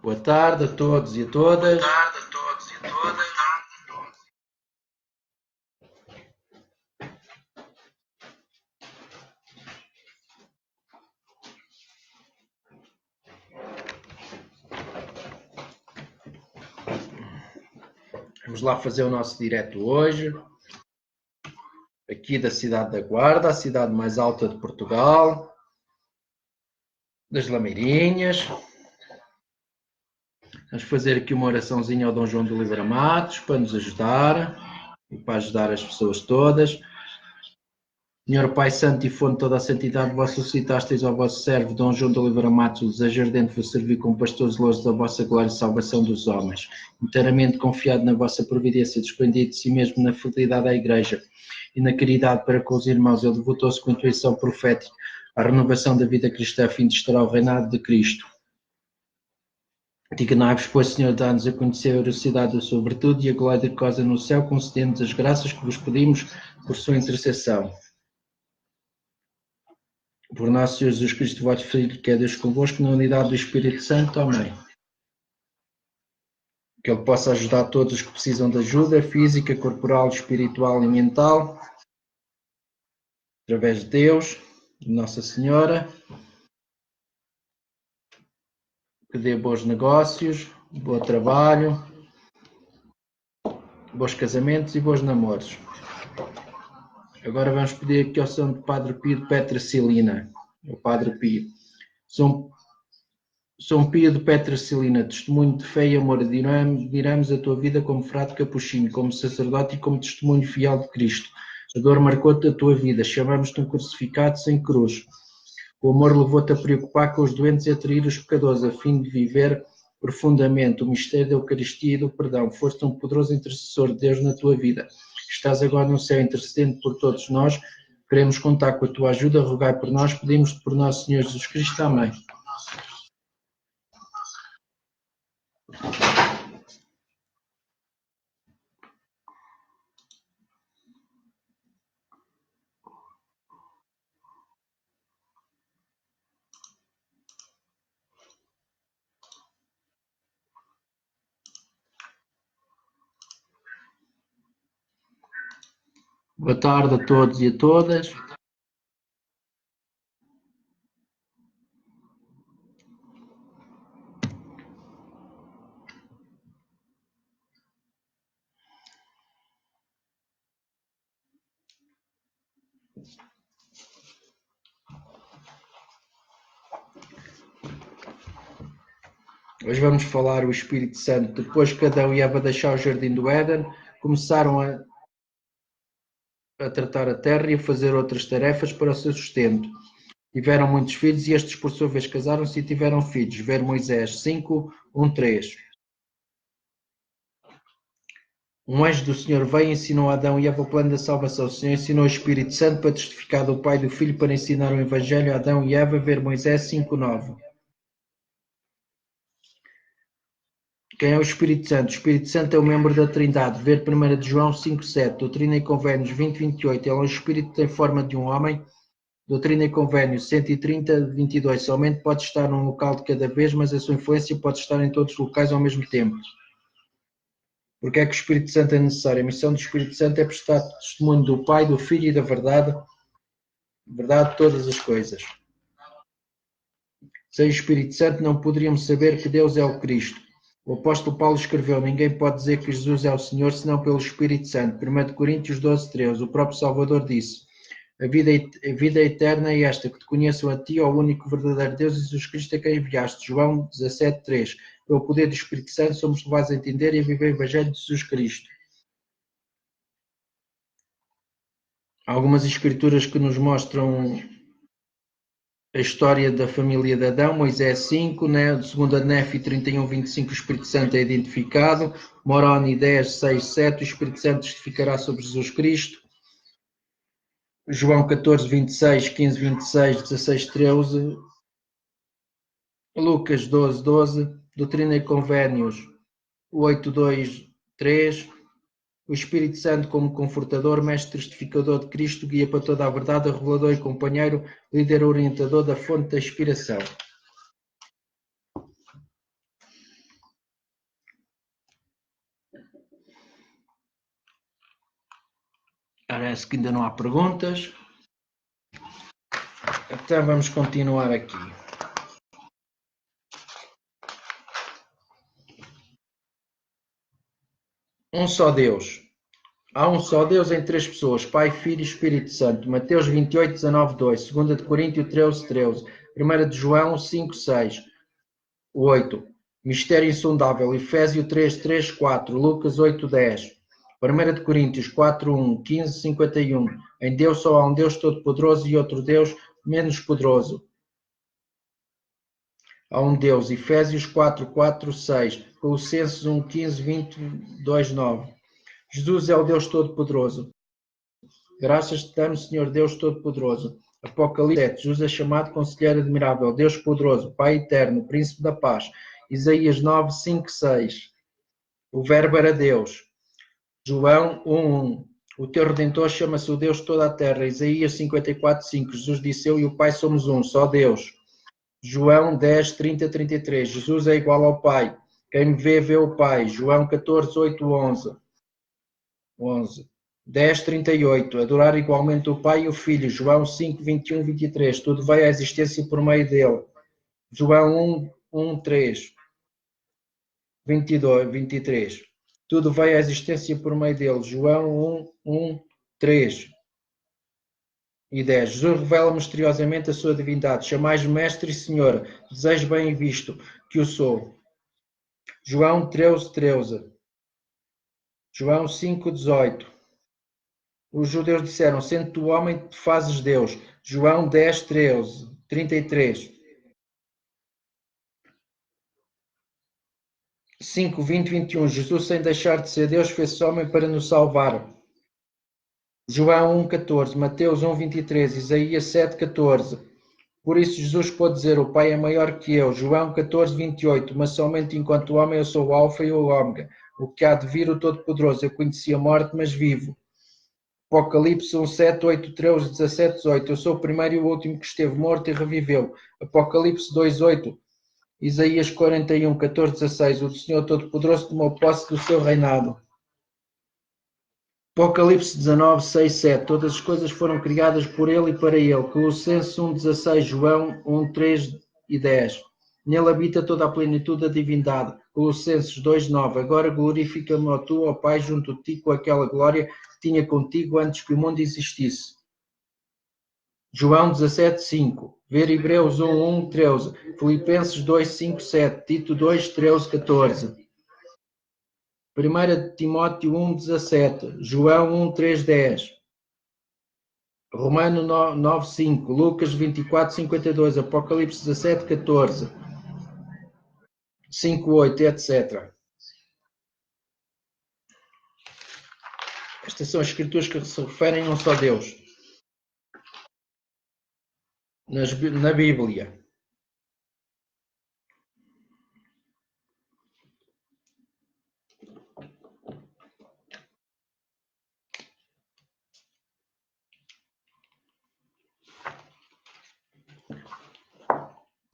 Boa tarde a todos e a todas. Vamos lá fazer o nosso direto hoje, aqui da cidade da Guarda, a cidade mais alta de Portugal, das Lameirinhas. Vamos fazer aqui uma oraçãozinha ao Dom João de Oliveira Matos para nos ajudar e para ajudar as pessoas todas. Senhor Pai Santo e fonte de toda a santidade, vós suscitasteis ao vosso servo Dom João de Oliveira Matos o desejo ardente de vos servir como pastores zelosos da vossa glória e salvação dos homens, inteiramente confiado na vossa providência, desprendido de si mesmo na fidelidade à Igreja e na caridade para com os irmãos. Ele devotou-se com intuição profética à renovação da vida cristã, a fim de estar ao reinado de Cristo. Dignai-vos, pois, Senhor, dá-nos a conhecer a veracidade da sua virtude e a glória de causa no céu, concedendo-nos as graças que vos pedimos por sua intercessão. Por nosso Senhor Jesus Cristo, vosso Filho, que é Deus convosco, na unidade do Espírito Santo. Amém. Que Ele possa ajudar todos os que precisam de ajuda física, corporal, espiritual e mental, através de Deus, de Nossa Senhora, que dê bons negócios, bom trabalho, bons casamentos e bons namoros. Agora vamos pedir aqui ao Santo Padre Pio de Petracilina, o Padre Pio. São Pio de Petracilina, testemunho de fé e amor, admiramos a tua vida como frade capuchinho, como sacerdote e como testemunho fiel de Cristo. A dor marcou-te a tua vida, chamamos-te um crucificado sem cruz. O amor levou-te a preocupar com os doentes e a trair os pecadores, a fim de viver profundamente o mistério da Eucaristia e do perdão. Foste um poderoso intercessor de Deus na tua vida. Estás agora no céu intercedendo por todos nós. Queremos contar com a tua ajuda, rogai por nós, pedimos-te por nosso Senhor Jesus Cristo. Amém. Boa tarde a todos e a todas. Hoje vamos falar o Espírito Santo. Depois que Adão e Eva deixaram o Jardim do Éden, começaram a tratar a terra e a fazer outras tarefas para o seu sustento. Tiveram muitos filhos e estes, por sua vez, casaram-se e tiveram filhos. Ver Moisés 5, 1, 3. Um anjo do Senhor veio e ensinou a Adão e Eva o plano da salvação. O Senhor ensinou o Espírito Santo para testificar do Pai e do Filho para ensinar o Evangelho a Adão e Eva. Ver Moisés 5, 9. Quem é o Espírito Santo? O Espírito Santo é o membro da Trindade. Ver 1 João 5, 7. Doutrina e Convênios 20, 28. Ele é um Espírito que tem forma de um homem. Doutrina e Convênios 130, 22. Somente pode estar num local de cada vez, mas a sua influência pode estar em todos os locais ao mesmo tempo. Porque é que o Espírito Santo é necessário? A missão do Espírito Santo é prestar testemunho do Pai, do Filho e da verdade de todas as coisas. Sem o Espírito Santo não poderíamos saber que Deus é o Cristo. O apóstolo Paulo escreveu: ninguém pode dizer que Jesus é o Senhor senão pelo Espírito Santo. 1 Coríntios 12, 13. O próprio Salvador disse: a vida eterna é esta, que te conheçam a ti, ó único verdadeiro Deus, e Jesus Cristo a quem enviaste. João 17, 3. Pelo poder do Espírito Santo somos levados a entender e a viver o Evangelho de Jesus Cristo. Há algumas escrituras que nos mostram a história da família de Adão. Moisés 5, né? 2 Néfi 31, 25, o Espírito Santo é identificado. Moroni 10, 6, 7, o Espírito Santo testificará sobre Jesus Cristo. João 14, 26, 15, 26, 16, 13. Lucas 12, 12. Doutrina e Convênios 8, 2, 3. O Espírito Santo como confortador, mestre testificador de Cristo, guia para toda a verdade, revelador e companheiro, líder orientador da fonte da inspiração. Parece que ainda não há perguntas. Então vamos continuar aqui. Um só Deus. Há um só Deus em três pessoas, Pai, Filho e Espírito Santo. Mateus 28, 19, 2. 2 de Coríntios 13, 13. 1 de João 5, 6. 8. Mistério insondável. Efésios 3, 3, 4. Lucas 8, 10. 1 de Coríntios 4, 1. 15, 51. Em Deus só há um Deus todo-poderoso e outro Deus menos poderoso. Há um Deus. Efésios 4, 4, 6. Colossenses 1, 15, 22, 9. Jesus é o Deus Todo-Poderoso. Graças te damos, Senhor Deus Todo-Poderoso. Apocalipse 7. Jesus é chamado Conselheiro Admirável, Deus Poderoso, Pai Eterno, Príncipe da Paz. Isaías 9, 5, 6. O Verbo era Deus. João 1, 1. O teu Redentor chama-se o Deus de toda a terra. Isaías 54, 5. Jesus disse: eu e o Pai somos um, só Deus. João 10, 30, 33. Jesus é igual ao Pai. Quem me vê, vê o Pai. João 14, 8, 11. 10, 38. Adorar igualmente o Pai e o Filho. João 5, 21, 23. Tudo veio à existência por meio dele. João 1, 3. 22, 23. Tudo veio à existência por meio dele. João 1, 3 e 10. Jesus revela misteriosamente a sua divindade. Chamais Mestre e Senhor. Desejo bem visto que o sou. João 13, 13. João 5, 18. Os judeus disseram: sendo tu homem, te fazes Deus. João 10, 13, 33. 5, 20, 21. Jesus, sem deixar de ser Deus, fez-se homem para nos salvar. João 1, 14. Mateus 1, 23. Isaías 7, 14. Por isso Jesus pôde dizer: o Pai é maior que eu. João 14, 28. Mas somente enquanto homem eu sou o Alfa e o Ômega, o que há de vir, o Todo-Poderoso. Eu conheci a morte, mas vivo. Apocalipse 1, 7, 8, 13, 17, 18. Eu sou o primeiro e o último que esteve morto e reviveu. Apocalipse 2, 8. Isaías 41, 14, 16. O Senhor Todo-Poderoso tomou posse do seu reinado. Apocalipse 19, 6, 7. Todas as coisas foram criadas por ele e para ele. Colossenses 1, 16. João 1, 3 e 10. Nele habita toda a plenitude da divindade. Colossenses 2, 9. Agora glorifica-me, ó tu, ó Pai, junto de ti com aquela glória que tinha contigo antes que o mundo existisse. João 17, 5. Ver Hebreus 1, 1, 13. Filipenses 2, 5, 7. Tito 2, 13, 14. 1 Timóteo 1, 17. João 1, 3, 10. Romano 9, 5. Lucas 24, 52. Apocalipse 17, 14. 5, 8, etc. Estas são as escrituras que se referem a um só Deus. Na Bíblia.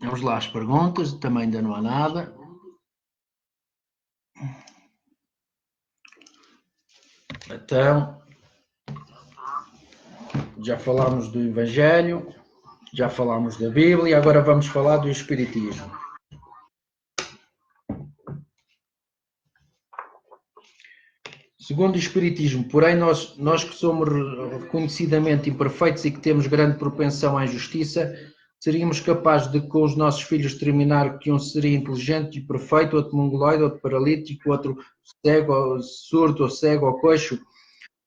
Vamos lá às perguntas, também ainda não há nada. Então, já falámos do Evangelho, já falámos da Bíblia, agora vamos falar do Espiritismo. Segundo o Espiritismo, porém, nós que somos reconhecidamente imperfeitos e que temos grande propensão à injustiça, seríamos capazes de, com os nossos filhos, determinar que um seria inteligente e perfeito, outro mongoloide, outro paralítico, outro cego, surdo, ou cego, ou coxo?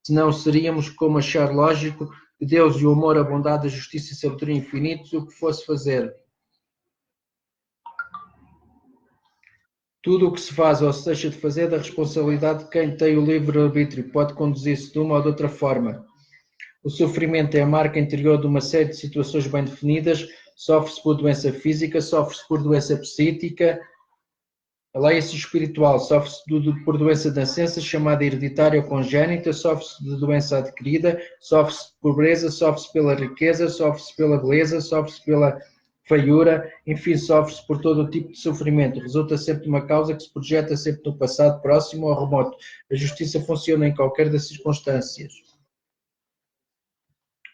Senão seríamos como achar lógico que Deus e o amor, a bondade, a justiça e a sabedoria infinitos, o que fosse fazer. Tudo o que se faz ou se deixa de fazer é da responsabilidade de quem tem o livre-arbítrio, pode conduzir-se de uma ou de outra forma. O sofrimento é a marca interior de uma série de situações bem definidas, sofre-se por doença física, sofre-se por doença psíquica, leia-se espiritual, sofre-se por doença de nascença, chamada hereditária ou congénita, sofre-se de doença adquirida, sofre-se de pobreza, sofre-se pela riqueza, sofre-se pela beleza, sofre-se pela feiura, enfim, sofre-se por todo o tipo de sofrimento. Resulta sempre de uma causa que se projeta sempre no passado próximo ou remoto. A justiça funciona em qualquer das circunstâncias.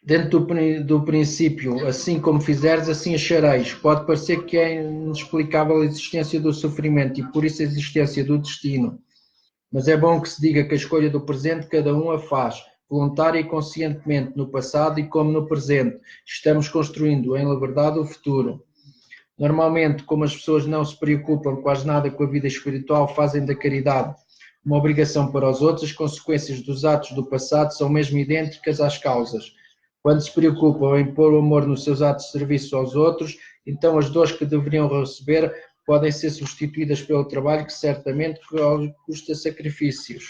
Dentro do princípio, assim como fizeres, assim achareis. Pode parecer que é inexplicável a existência do sofrimento e por isso a existência do destino. Mas é bom que se diga que a escolha do presente cada um a faz, voluntária e conscientemente, no passado e como no presente. Estamos construindo em liberdade o futuro. Normalmente, como as pessoas não se preocupam quase nada com a vida espiritual, fazem da caridade uma obrigação para os outros, as consequências dos atos do passado são mesmo idênticas às causas. Quando se preocupam em pôr o amor nos seus atos de serviço aos outros, então as dores que deveriam receber podem ser substituídas pelo trabalho que certamente custa sacrifícios.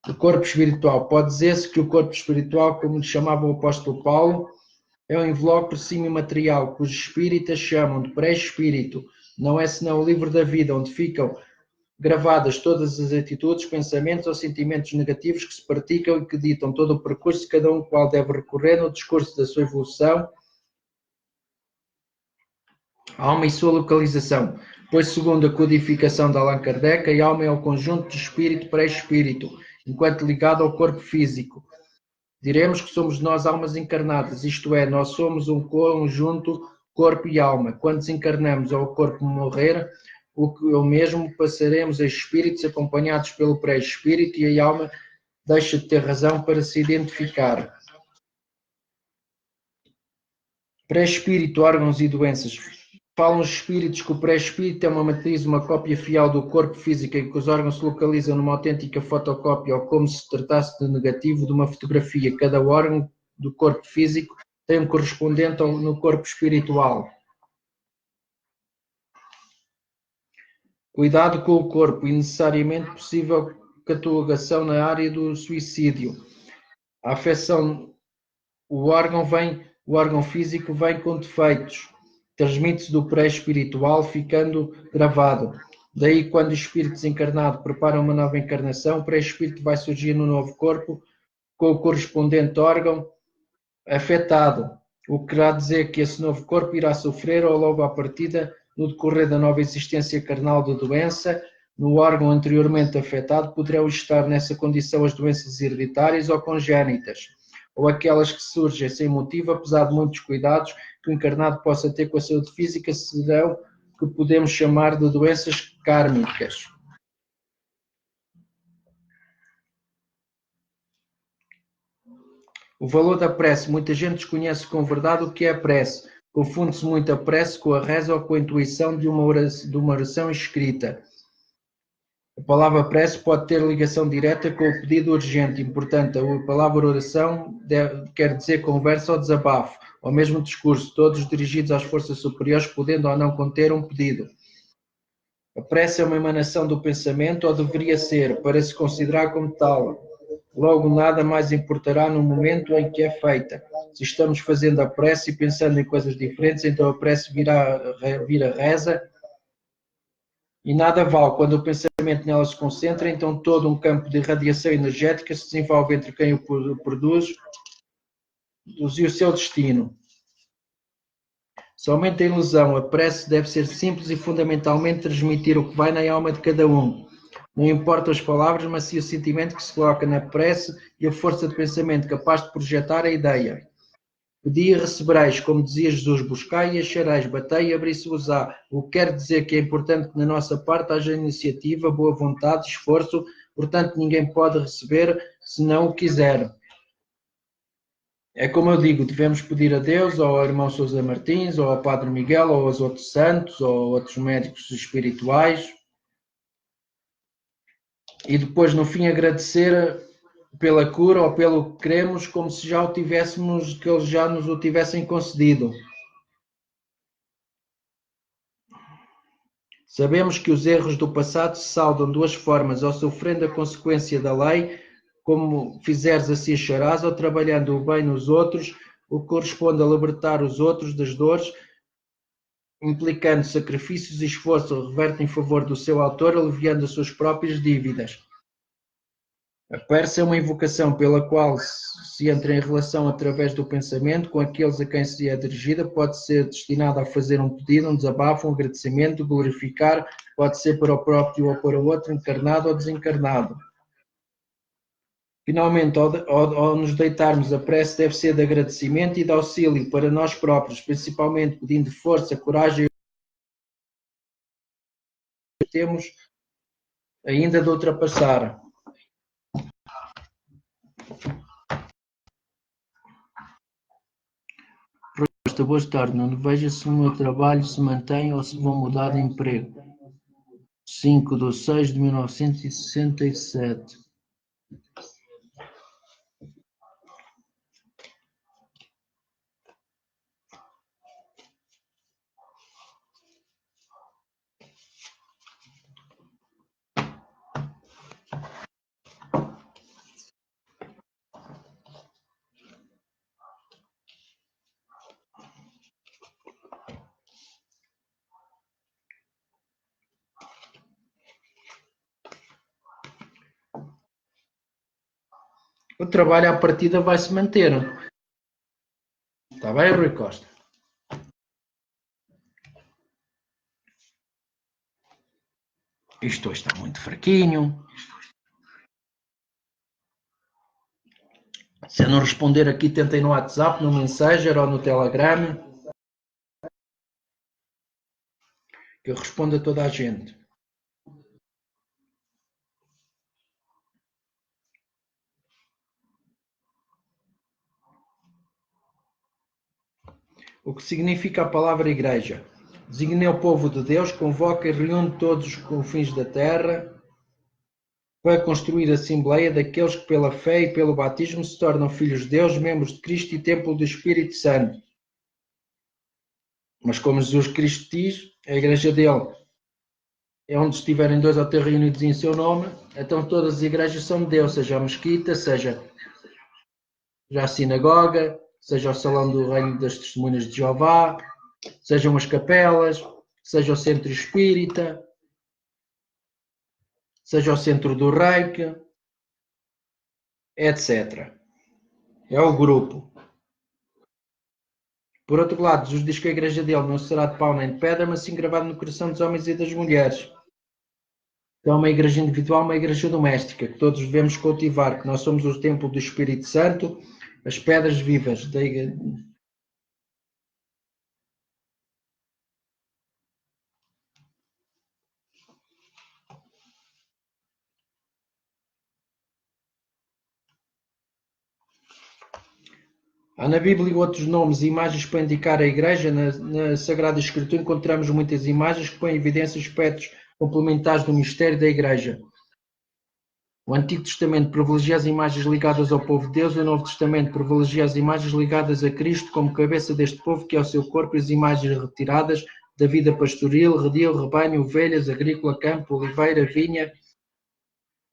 O corpo espiritual. Pode dizer-se que o corpo espiritual, como lhe chamava o apóstolo Paulo, é um envelope semi-material, que os espíritas chamam de pré-espírito. Não é senão o livro da vida, onde ficam gravadas todas as atitudes, pensamentos ou sentimentos negativos que se praticam e que ditam todo o percurso de cada um qual deve recorrer no discurso da sua evolução, alma e sua localização. Pois, segundo a codificação de Allan Kardec, a alma é o conjunto de espírito pré-espírito, enquanto ligado ao corpo físico. Diremos que somos nós almas encarnadas, isto é, nós somos um conjunto corpo e alma. Quando desencarnamos ou o corpo morrer, o mesmo passaremos a espíritos acompanhados pelo pré-espírito e a alma deixa de ter razão para se identificar. Pré-espírito, órgãos e doenças. Falam os espíritos que o pré-espírito é uma matriz, uma cópia fiel do corpo físico em que os órgãos se localizam numa autêntica fotocópia ou como se tratasse de negativo de uma fotografia. Cada órgão do corpo físico tem um correspondente no corpo espiritual. Cuidado com o corpo e necessariamente possível catalogação na área do suicídio. A afecção, o órgão físico vem com defeitos, transmite-se do pré-espiritual ficando gravado. Daí, quando o espírito desencarnado prepara uma nova encarnação, o pré-espírito vai surgir no novo corpo com o correspondente órgão afetado, o que querá dizer que esse novo corpo irá sofrer ou logo à partida, no decorrer da nova existência carnal de doença, no órgão anteriormente afetado, poderão estar nessa condição as doenças hereditárias ou congénitas, ou aquelas que surgem sem motivo, apesar de muitos cuidados que o encarnado possa ter com a saúde física, serão que podemos chamar de doenças kármicas. O valor da prece. Muita gente desconhece com verdade o que é a prece. Confunde-se muito a prece com a reza ou com a intuição de uma oração escrita. A palavra prece pode ter ligação direta com o pedido urgente. Importante, a palavra oração quer dizer conversa ou desabafo, ou mesmo discurso, todos dirigidos às forças superiores, podendo ou não conter um pedido. A prece é uma emanação do pensamento, ou deveria ser, para se considerar como tal. Logo, nada mais importará no momento em que é feita. Se estamos fazendo a prece e pensando em coisas diferentes, então a prece vira reza e nada vale. Quando o pensamento nela se concentra, então todo um campo de radiação energética se desenvolve entre quem o produz e o seu destino. Somente a ilusão, a prece deve ser simples e fundamentalmente transmitir o que vai na alma de cada um. Não importam as palavras, mas sim o sentimento que se coloca na prece e a força de pensamento capaz de projetar a ideia. Pedi e recebereis, como dizia Jesus, buscai e achareis, batei e abrir-se-vos-á. O que quer dizer que é importante que na nossa parte haja iniciativa, boa vontade, esforço, portanto ninguém pode receber se não o quiser. É como eu digo, devemos pedir a Deus, ou ao irmão Sousa Martins, ou ao Padre Miguel, ou aos outros santos, ou outros médicos espirituais, e depois no fim agradecer pela cura ou pelo que queremos, como se já o tivéssemos, que eles já nos o tivessem concedido. Sabemos que os erros do passado se saldam de duas formas, ou sofrendo a consequência da lei, como fizeres assim acharás, ou trabalhando o bem nos outros, o que corresponde a libertar os outros das dores, implicando sacrifícios e esforço, reverte em favor do seu autor, aliviando as suas próprias dívidas. A prece é uma invocação pela qual se entra em relação através do pensamento com aqueles a quem se é dirigida, pode ser destinada a fazer um pedido, um desabafo, um agradecimento, glorificar, pode ser para o próprio ou para o outro, encarnado ou desencarnado. Finalmente, ao nos deitarmos, a prece deve ser de agradecimento e de auxílio para nós próprios, principalmente pedindo força, coragem que temos ainda de ultrapassar. Boa tarde, não veja se o meu trabalho se mantém ou se vou mudar de emprego. 5/6/1967. O trabalho à partida vai se manter. Está bem, Rui Costa? Isto hoje está muito fraquinho. Se eu não responder aqui, tentem no WhatsApp, no Messenger ou no Telegram, que eu respondo a toda a gente. O que significa a palavra igreja? Designa o povo de Deus, convoca e reúne todos os confins da terra para construir a Assembleia daqueles que pela fé e pelo batismo se tornam filhos de Deus, membros de Cristo e templo do Espírito Santo. Mas como Jesus Cristo diz, a igreja dele é onde estiverem 2 ou 3 reunidos em seu nome, então todas as igrejas são de Deus, seja a mesquita, seja a sinagoga, seja o salão do reino das testemunhas de Jeová, sejam as capelas, seja o centro espírita, seja o centro do Reiki, etc. É o grupo. Por outro lado, Jesus diz que a igreja dele não será de pau nem de pedra, mas sim gravada no coração dos homens e das mulheres. Então, uma igreja individual, uma igreja doméstica, que todos devemos cultivar, que nós somos o templo do Espírito Santo, as pedras vivas da igreja. Há na Bíblia outros nomes e imagens para indicar a igreja. Na Sagrada Escritura encontramos muitas imagens que põem em evidência aspectos complementares do mistério da igreja. O Antigo Testamento privilegia as imagens ligadas ao povo de Deus, o Novo Testamento privilegia as imagens ligadas a Cristo como cabeça deste povo, que é o seu corpo, e as imagens retiradas da vida pastoril, redil, rebanho, ovelhas, agrícola, campo, oliveira, vinha,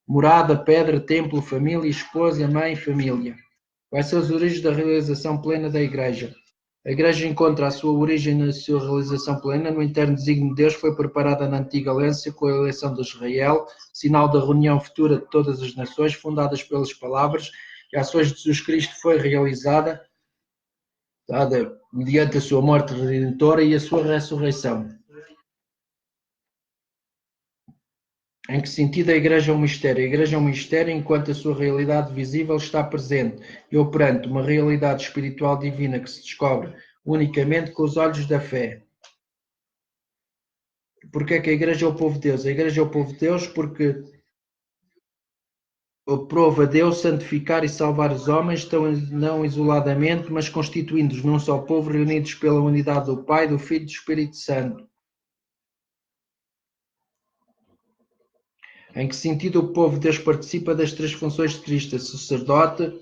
morada, pedra, templo, família, esposa, mãe, família. Quais são as origens da realização plena da Igreja? A Igreja encontra a sua origem na sua realização plena no eterno desígnio de Deus, foi preparada na antiga aliança com a eleição de Israel, sinal da reunião futura de todas as nações, fundadas pelas palavras e ações de Jesus Cristo, foi realizada mediante a sua morte redentora e a sua ressurreição. Em que sentido a Igreja é um mistério? A Igreja é um mistério enquanto a sua realidade visível está presente e operante, uma realidade espiritual divina que se descobre unicamente com os olhos da fé. Porque é que a Igreja é o povo de Deus? A Igreja é o povo de Deus porque aprova Deus santificar e salvar os homens, não isoladamente, mas constituindo-os num só povo, reunidos pela unidade do Pai, do Filho e do Espírito Santo. Em que sentido o povo de Deus participa das 3 funções de Cristo, sacerdote,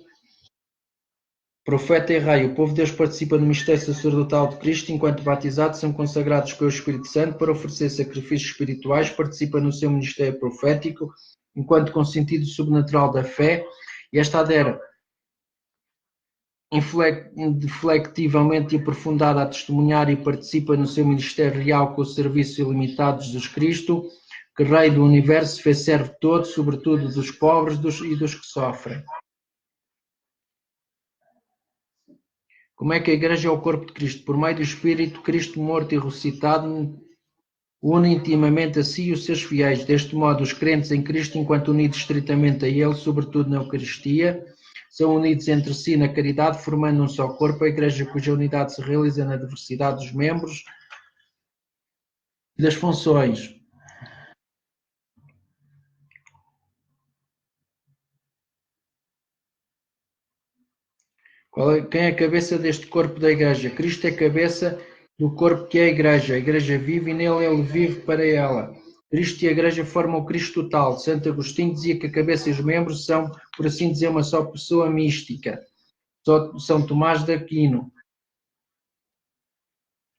profeta e rei? O povo de Deus participa no mistério sacerdotal de Cristo, enquanto batizados são consagrados pelo Espírito Santo para oferecer sacrifícios espirituais, participa no seu ministério profético, enquanto com sentido sobrenatural da fé, e esta adere inflectivamente e aprofundada a testemunhar e participa no seu ministério real com o serviço ilimitado de Jesus Cristo, que Rei do Universo fez servo de todos, sobretudo dos pobres e dos que sofrem. Como é que a Igreja é o corpo de Cristo? Por meio do Espírito, Cristo morto e ressuscitado une intimamente a si e os seus fiéis. Deste modo, os crentes em Cristo, enquanto unidos estritamente a Ele, sobretudo na Eucaristia, são unidos entre si na caridade, formando um só corpo, a Igreja cuja unidade se realiza na diversidade dos membros e das funções. Quem é a cabeça deste corpo da Igreja? Cristo é a cabeça do corpo que é a Igreja. A Igreja vive e nele ele vive para ela. Cristo e a Igreja formam o Cristo total. Santo Agostinho dizia que a cabeça e os membros são, por assim dizer, uma só pessoa mística. São Tomás de Aquino.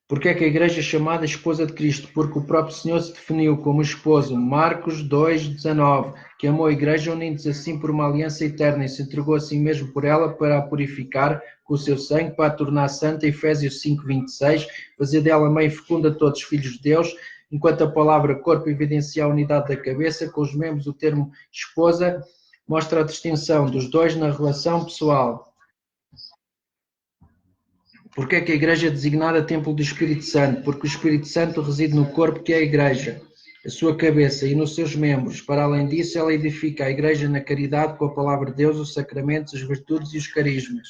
Porque é que a Igreja é chamada esposa de Cristo? Porque o próprio Senhor se definiu como esposo. Marcos 2,19, que amou a Igreja unindo-se assim por uma aliança eterna e se entregou a si mesmo por ela para a purificar com o seu sangue, para a tornar santa. Efésios 5,26, fazer dela mãe fecunda de todos os filhos de Deus, enquanto a palavra corpo evidencia a unidade da cabeça, com os membros o termo esposa mostra a distinção dos dois na relação pessoal. Porque é que a Igreja é designada Templo do Espírito Santo? Porque o Espírito Santo reside no corpo que é a Igreja, a sua cabeça e nos seus membros. Para além disso, ela edifica a Igreja na caridade com a palavra de Deus, os sacramentos, as virtudes e os carismas.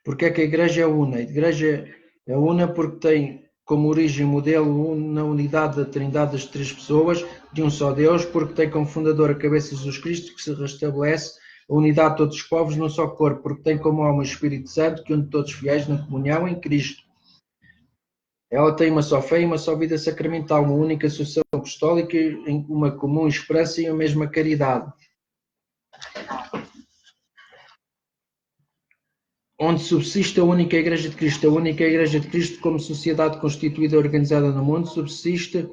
Porque é que a Igreja é una? A Igreja é una porque tem como origem modelo na unidade da Trindade das três pessoas, de um só Deus, porque tem como fundador a cabeça de Jesus Cristo, que se restabelece a unidade de todos os povos num só corpo, porque tem como alma o Espírito Santo, que une todos os fiéis na comunhão em Cristo. Ela tem uma só fé e uma só vida sacramental, uma única sucessão apostólica, uma comum esperança e a mesma caridade. Onde subsiste a única Igreja de Cristo. A única Igreja de Cristo, como sociedade constituída e organizada no mundo, subsiste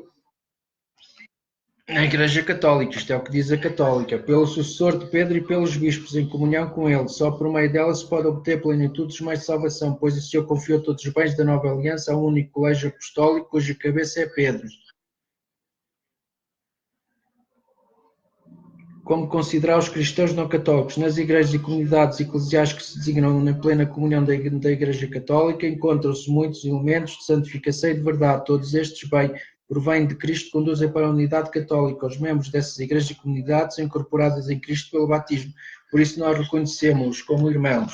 na Igreja Católica, isto é o que diz a Católica, pelo sucessor de Pedro e pelos bispos, em comunhão com ele. Só por meio dela se pode obter plenitude dos meios de salvação, pois o Senhor confiou todos os bens da nova aliança a um único colégio apostólico, cuja cabeça é Pedro. Como considerar os cristãos não católicos? Nas igrejas e comunidades eclesiais que se designam na plena comunhão da Igreja Católica, encontram-se muitos elementos de santificação e de verdade. Todos estes bem provêm de Cristo, conduzem para a unidade católica. Os membros dessas igrejas e comunidades são incorporados em Cristo pelo batismo. Por isso nós reconhecemos-os como irmãos.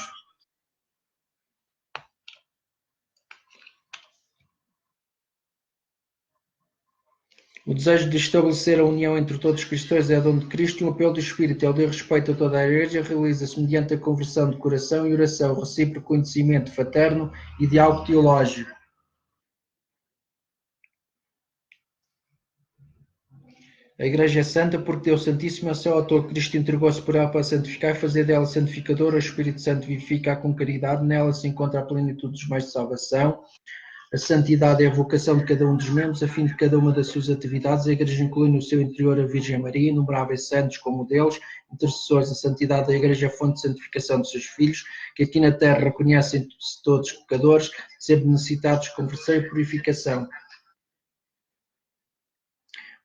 O desejo de estabelecer a união entre todos os cristãos é dom de Cristo e o apelo do Espírito é o de respeito a toda a Igreja, realiza-se mediante a conversão de coração e oração, recíproco conhecimento fraterno e diálogo teológico. A Igreja é santa porque Deus Santíssimo é o seu autor. Cristo entregou-se por ela para santificar e fazer dela santificadora. O Espírito Santo vivifica com caridade. Nela se encontra a plenitude dos meios de salvação. A santidade é a vocação de cada um dos membros, a fim de cada uma das suas atividades. A Igreja inclui no seu interior a Virgem Maria, inumeráveis santos como modelos, intercessores. A santidade da Igreja é a fonte de santificação dos seus filhos, que aqui na terra reconhecem-se todos pecadores, sempre necessitados de conversão e purificação.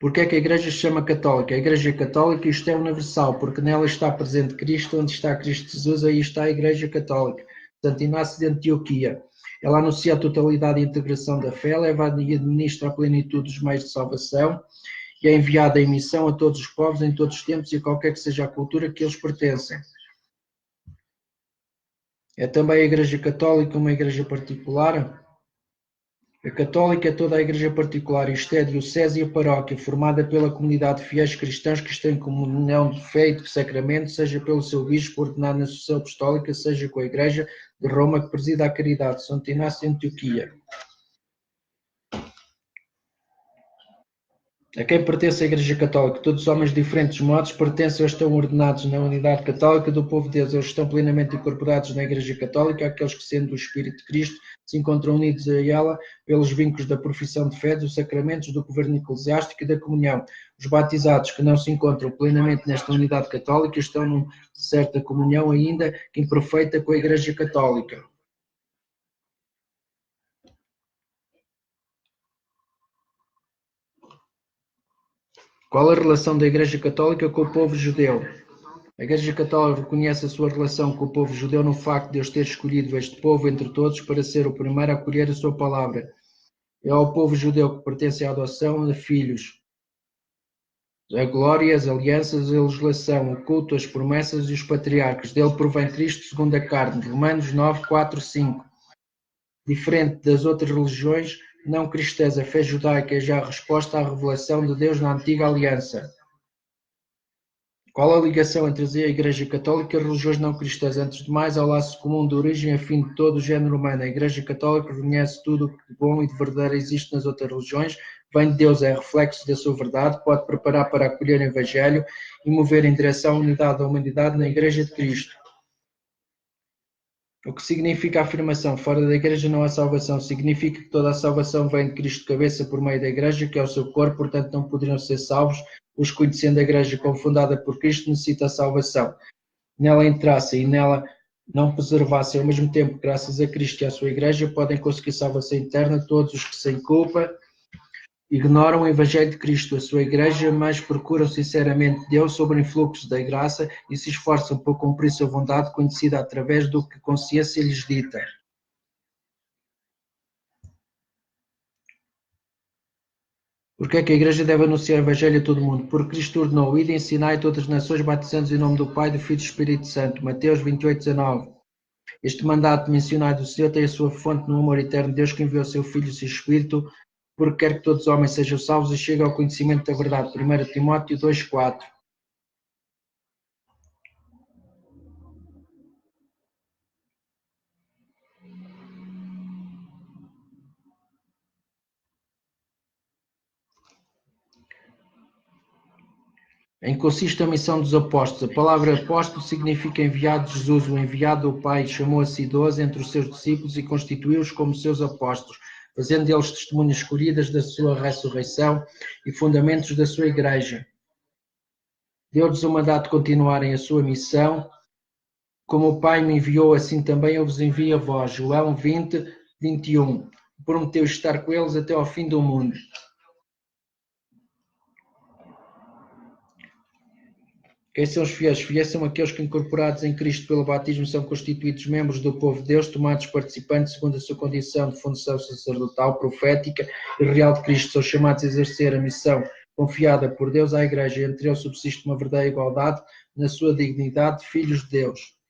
Porque é que a Igreja se chama católica? A Igreja católica, isto é universal, porque nela está presente Cristo, onde está Cristo Jesus, aí está a Igreja católica. Santo Inácio de Antioquia. Ela anuncia a totalidade e integração da fé, leva e administra a plenitude dos meios de salvação e é enviada em missão a todos os povos, em todos os tempos e a qualquer que seja a cultura que eles pertencem. É também a Igreja Católica uma igreja particular? A Católica é toda a Igreja particular, isto é, a diocese e a paróquia, formada pela comunidade de fiéis cristãos que estão em comunhão de fé e de sacramento, seja pelo seu bispo ordenado na sucessão apostólica, seja com a Igreja de Roma que presida a caridade. Santo Inácio de Antioquia. A quem pertence a Igreja Católica? Todos os homens de diferentes modos pertencem ou estão ordenados na unidade católica do povo de Deus. Eles estão plenamente incorporados na Igreja Católica, aqueles que, sendo o Espírito de Cristo, se encontram unidos a ela pelos vínculos da profissão de fé, dos sacramentos, do governo eclesiástico e da comunhão. Os batizados que não se encontram plenamente nesta unidade católica estão numa certa comunhão ainda imperfeita com a Igreja Católica. Qual a relação da Igreja Católica com o povo judeu? A Igreja Católica reconhece a sua relação com o povo judeu no facto de Deus ter escolhido este povo entre todos para ser o primeiro a acolher a sua palavra. É ao povo judeu que pertence à adoção de filhos, a glória, as alianças, a legislação, o culto, as promessas e os patriarcas. Dele provém Cristo segundo a carne. Romanos 9, 4, 5. Diferente das outras religiões não cristãs, a fé judaica é já a resposta à revelação de Deus na antiga aliança. Qual a ligação entre a Igreja Católica e as religiões não cristãs? Antes de mais, ao laço comum de origem afim de todo o género humano. A Igreja Católica reconhece tudo o que de bom e de verdadeiro existe nas outras religiões, vem de Deus, é reflexo da sua verdade, pode preparar para acolher o Evangelho e mover em direção à unidade da humanidade na Igreja de Cristo. O que significa a afirmação fora da Igreja não há salvação? Significa que toda a salvação vem de Cristo cabeça por meio da Igreja, que é o seu corpo, portanto não poderiam ser salvos os que, conhecendo a Igreja como fundada por Cristo, necessita a salvação. Nela entrassem e nela não preservassem ao mesmo tempo, graças a Cristo e à sua Igreja, podem conseguir salvação eterna todos os que sem culpa ignoram o Evangelho de Cristo, a sua Igreja, mas procuram sinceramente Deus sob o influxo da graça e se esforçam por cumprir sua vontade conhecida através do que consciência lhes dita. Porque é que a Igreja deve anunciar o Evangelho a todo mundo? Porque Cristo ordenou, ide e ensinai todas as nações, batizando-os em nome do Pai, do Filho e do Espírito Santo. Mateus 28, 19. Este mandato mencionado do Senhor tem a sua fonte no amor eterno de Deus que enviou o seu Filho e o seu Espírito, porque quer que todos os homens sejam salvos e cheguem ao conhecimento da verdade. 1 Timóteo 2, 4. Em que consiste a missão dos apóstolos? A palavra apóstolo significa enviado de Jesus. O enviado do Pai chamou a si 12 entre os seus discípulos e constituiu-os como seus apóstolos, fazendo deles testemunhas escolhidas da sua ressurreição e fundamentos da sua Igreja. Deu-lhes o mandato de continuarem a sua missão. Como o Pai me enviou, assim também eu vos envio a vós. João 20, 21. Prometeu estar com eles até ao fim do mundo. Quem são os fiéis? Os fiéis são aqueles que, incorporados em Cristo pelo batismo, são constituídos membros do povo de Deus, tomados participantes segundo a sua condição de função sacerdotal, profética e real de Cristo. São chamados a exercer a missão confiada por Deus à Igreja. Entre eles subsiste uma verdadeira igualdade na sua dignidade de filhos de Deus.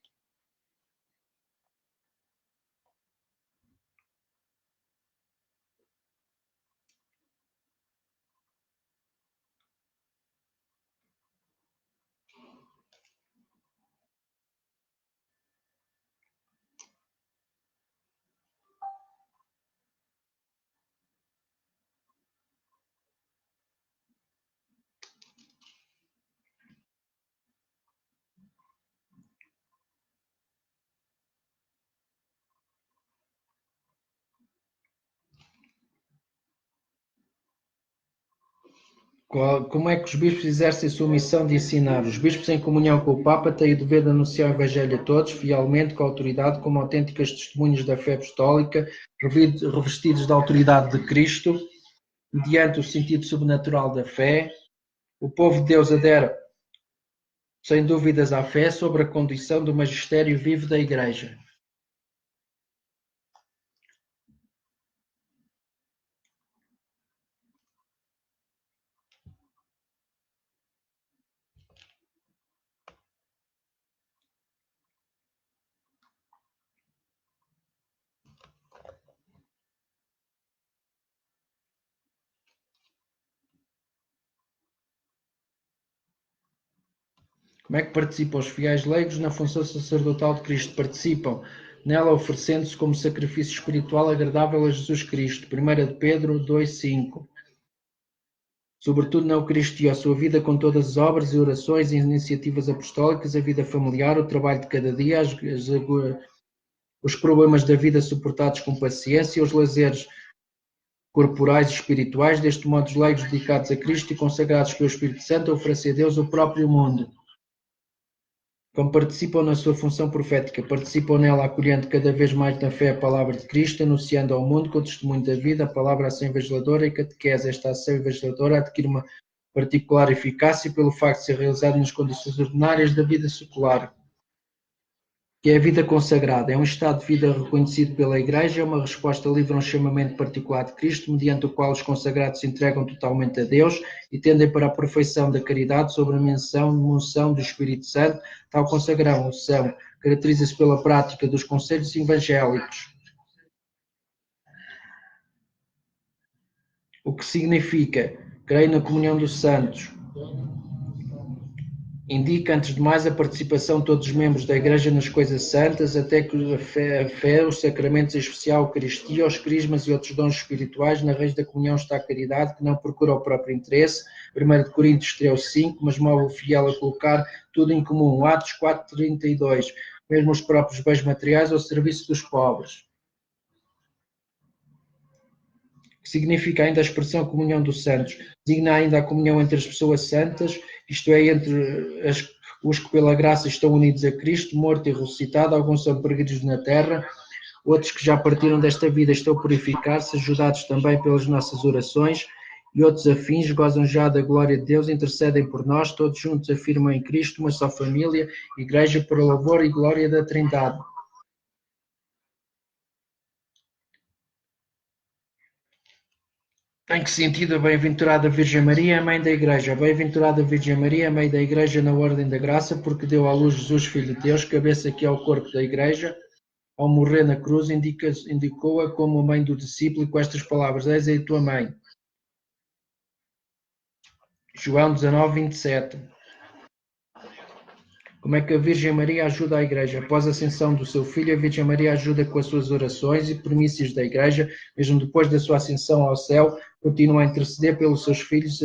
Como é que os bispos exercem a sua missão de ensinar? Os bispos, em comunhão com o Papa, têm o dever de anunciar o Evangelho a todos, fielmente, com autoridade, como autênticas testemunhas da fé apostólica, revestidos da autoridade de Cristo, mediante o sentido sobrenatural da fé. O povo de Deus adere, sem dúvidas, à fé sobre a condição do magistério vivo da Igreja. Como é que participam os fiéis leigos na função sacerdotal de Cristo? Participam nela oferecendo-se como sacrifício espiritual agradável a Jesus Cristo. 1 de Pedro 2,5. Sobretudo na Eucaristia, a sua vida com todas as obras e orações e iniciativas apostólicas, a vida familiar, o trabalho de cada dia, os problemas da vida suportados com paciência, os lazeres corporais e espirituais. Deste modo, os leigos dedicados a Cristo e consagrados pelo Espírito Santo oferecem a Deus o próprio mundo. Como participam na sua função profética, participam nela acolhendo cada vez mais na fé a palavra de Cristo, anunciando ao mundo com o testemunho da vida a palavra ação evangeladora e catequese. Esta ação evangeladora adquire uma particular eficácia pelo facto de ser realizada nas condições ordinárias da vida secular. que é a vida consagrada. É um estado de vida reconhecido pela Igreja, é uma resposta livre a um chamamento particular de Cristo, mediante o qual os consagrados se entregam totalmente a Deus e tendem para a perfeição da caridade sob a menção do Espírito Santo. Tal consagração caracteriza-se pela prática dos conselhos evangélicos, o que significa creio na comunhão dos santos. Indica, antes de mais, a participação de todos os membros da Igreja nas coisas santas, até que a fé, os sacramentos, em especial a Eucaristia, os crismas e outros dons espirituais. Na raiz da comunhão está a caridade, que não procura o próprio interesse. 1 Coríntios 13:5, mas move o fiel a colocar tudo em comum. Atos 4:32, mesmo os próprios bens materiais ao serviço dos pobres. Que significa ainda a expressão comunhão dos santos. Designa ainda a comunhão entre as pessoas santas, isto é, entre os que pela graça estão unidos a Cristo, morto e ressuscitado. Alguns são peregrinos na terra, outros que já partiram desta vida estão a purificar-se, ajudados também pelas nossas orações, e outros afins gozam já da glória de Deus, intercedem por nós, todos juntos afirmam em Cristo uma só família, Igreja para o louvor e glória da Trindade. Em que sentido a bem-aventurada Virgem Maria, a Mãe da Igreja? A bem-aventurada Virgem Maria, a Mãe da Igreja na ordem da graça, porque deu à luz Jesus, Filho de Deus, cabeça que é o corpo da Igreja. Ao morrer na cruz, indicou-a como a mãe do discípulo, e com estas palavras: és aí tua mãe. João 19:27. Como é que a Virgem Maria ajuda a Igreja? Após a ascensão do seu filho, a Virgem Maria ajuda com as suas orações e primícias da Igreja, mesmo depois da sua ascensão ao céu, continua a interceder pelos seus filhos,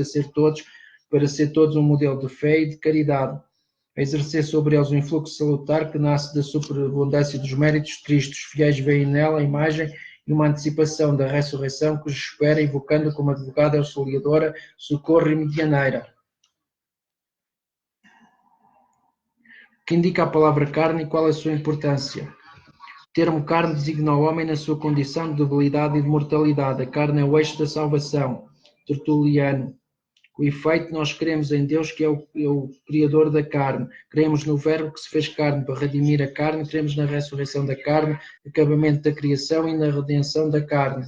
para ser todos um modelo de fé e de caridade, a exercer sobre eles um influxo salutar que nasce da superabundância dos méritos de Cristo. Os fiéis veem nela a imagem e uma antecipação da ressurreição que os espera, invocando como advogada auxiliadora, socorro e medianeira. Que indica a palavra carne e qual a sua importância. O termo carne designa o homem na sua condição de debilidade e de mortalidade. A carne é o eixo da salvação. Tertuliano. Com efeito, nós cremos em Deus, que é o Criador da carne. Cremos no Verbo que se fez carne para redimir a carne. Cremos na ressurreição da carne, acabamento da criação e na redenção da carne.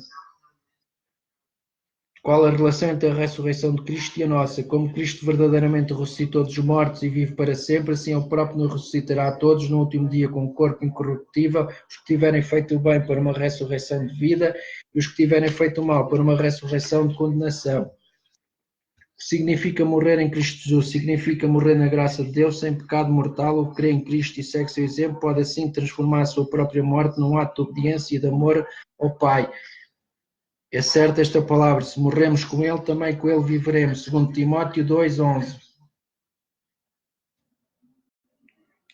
Qual a relação entre a ressurreição de Cristo e a nossa? Como Cristo verdadeiramente ressuscitou dos mortos e vive para sempre, assim Ele próprio nos ressuscitará a todos no último dia com um corpo incorruptível, os que tiverem feito o bem para uma ressurreição de vida e os que tiverem feito o mal para uma ressurreição de condenação. O que significa morrer em Cristo Jesus? Significa morrer na graça de Deus, sem pecado mortal. O que crê em Cristo e segue seu exemplo pode assim transformar a sua própria morte num ato de obediência e de amor ao Pai. É certa esta palavra: se morremos com Ele, também com Ele viveremos. 2 Timóteo 2:11.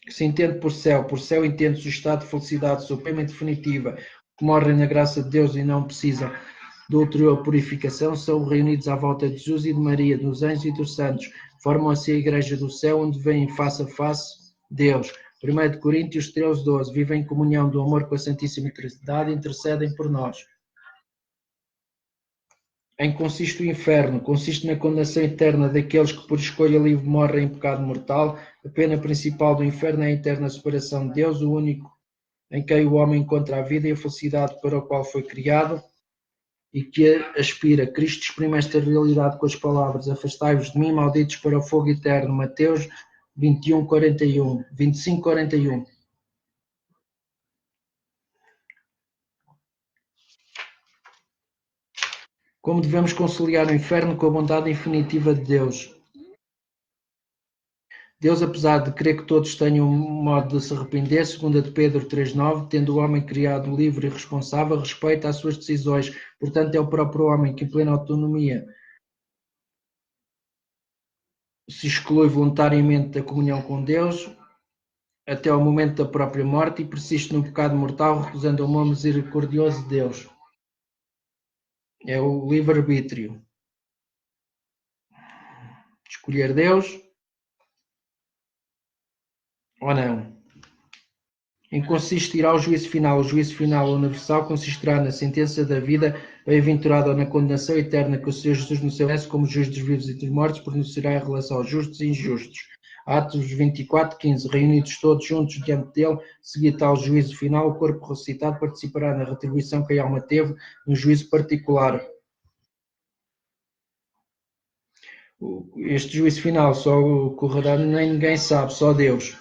Que se entende por céu entende-se o estado de felicidade suprema e definitiva. Que morrem na graça de Deus e não precisam de ulterior purificação, são reunidos à volta de Jesus e de Maria, dos anjos e dos santos. Formam assim a Igreja do céu, onde vêm face a face Deus. 1 Coríntios 13:12. Vivem em comunhão do amor com a Santíssima Trindade e intercedem por nós. Em que consiste o inferno? Consiste na condenação eterna daqueles que por escolha livre morrem em pecado mortal. A pena principal do inferno é a eterna separação de Deus, o único em quem o homem encontra a vida e a felicidade para o qual foi criado e que aspira. Cristo exprime esta realidade com as palavras: afastai-vos de mim, malditos, para o fogo eterno. Mateus 25:41. Como devemos conciliar o inferno com a bondade infinitiva de Deus? Deus, apesar de querer que todos tenham um modo de se arrepender, segundo a de Pedro 3:9, tendo o homem criado livre e responsável, respeita as suas decisões. Portanto, é o próprio homem que, em plena autonomia, se exclui voluntariamente da comunhão com Deus até ao momento da própria morte e persiste no pecado mortal, recusando o amor misericordioso de Deus. É o livre-arbítrio. Escolher Deus ou não. Em que consistirá o juízo final? O juízo final universal consistirá na sentença da vida, bem-aventurada, ou na condenação eterna, que o Senhor Jesus no céu como juiz dos vivos e dos mortos pronunciará em relação aos justos e injustos. Atos 24:15. Reunidos todos juntos diante dele, seguir tal juízo final, o corpo ressuscitado participará na retribuição que a alma teve no juízo particular. Este juízo final só ocorrerá, nem ninguém sabe, só Deus.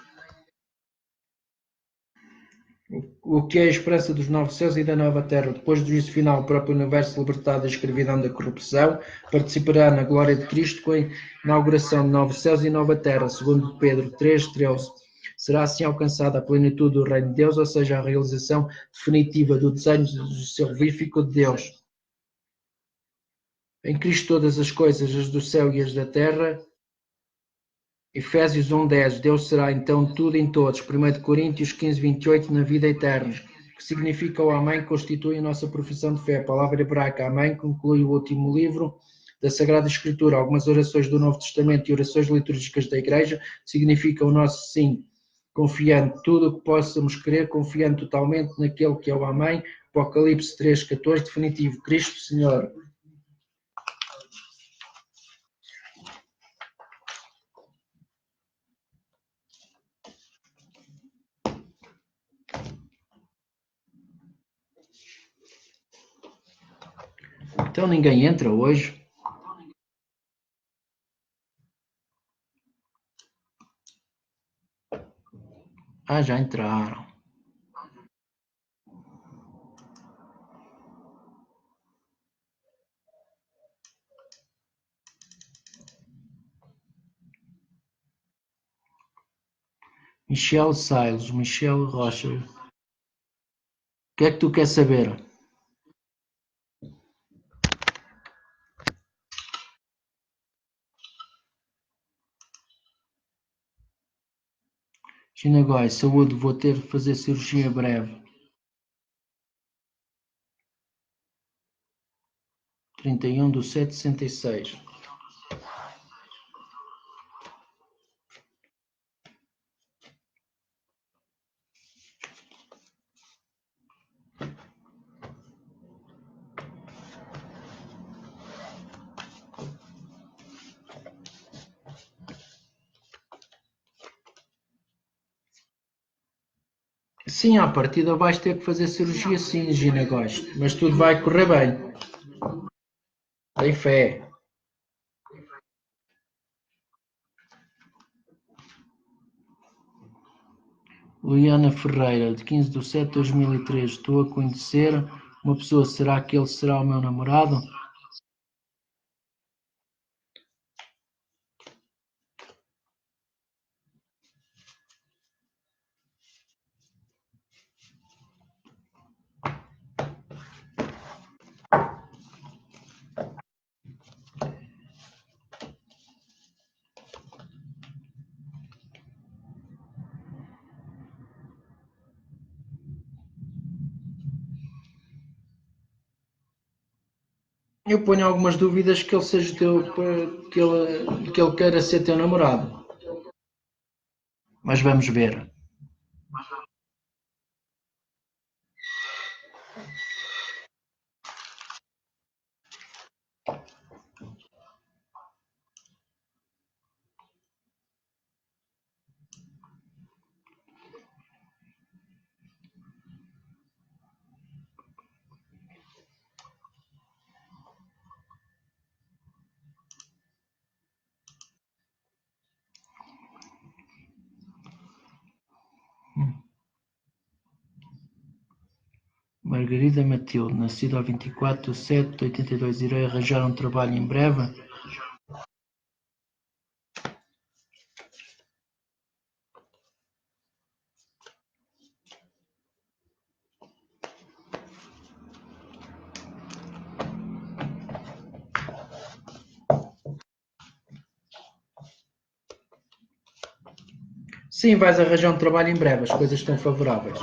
O que é a esperança dos novos céus e da nova terra? Depois do juízo final, o próprio universo libertado da escravidão da corrupção participará na glória de Cristo com a inauguração de novos céus e nova terra, segundo Pedro 3:13. Será assim alcançada a plenitude do reino de Deus, ou seja, a realização definitiva do desenho salvífico de Deus. Em Cristo todas as coisas, as do céu e as da terra. Efésios 1:10. Deus será então tudo em todos. 1 Coríntios 15:28. Na vida eterna. Que significa o Amém, constitui a nossa profissão de fé. A palavra hebraica Amém conclui o último livro da Sagrada Escritura. Algumas orações do Novo Testamento e orações litúrgicas da Igreja significam o nosso sim, confiando tudo o que possamos crer, confiando totalmente naquele que é o Amém. Apocalipse 3:14. Definitivo. Cristo Senhor. Então ninguém entra hoje? Ah, já entraram. Michel Sailes, Michel Rocha. O que é que tu queres saber? Ginagóis, saúde, vou ter de fazer cirurgia breve. 31/7/66. Sim, à partida vais ter que fazer cirurgia sim, Ginagóis, mas tudo vai correr bem. Tem fé. Liana Ferreira, de 15/7/2003. Estou a conhecer uma pessoa, será que ele será o meu namorado? Eu ponho algumas dúvidas que ele seja teu, que ele queira ser teu namorado. Mas vamos ver. Margarida Matilde, nascida a 24/7/82. Irei arranjar um trabalho em breve? Sim, vais arranjar um trabalho em breve, as coisas estão favoráveis.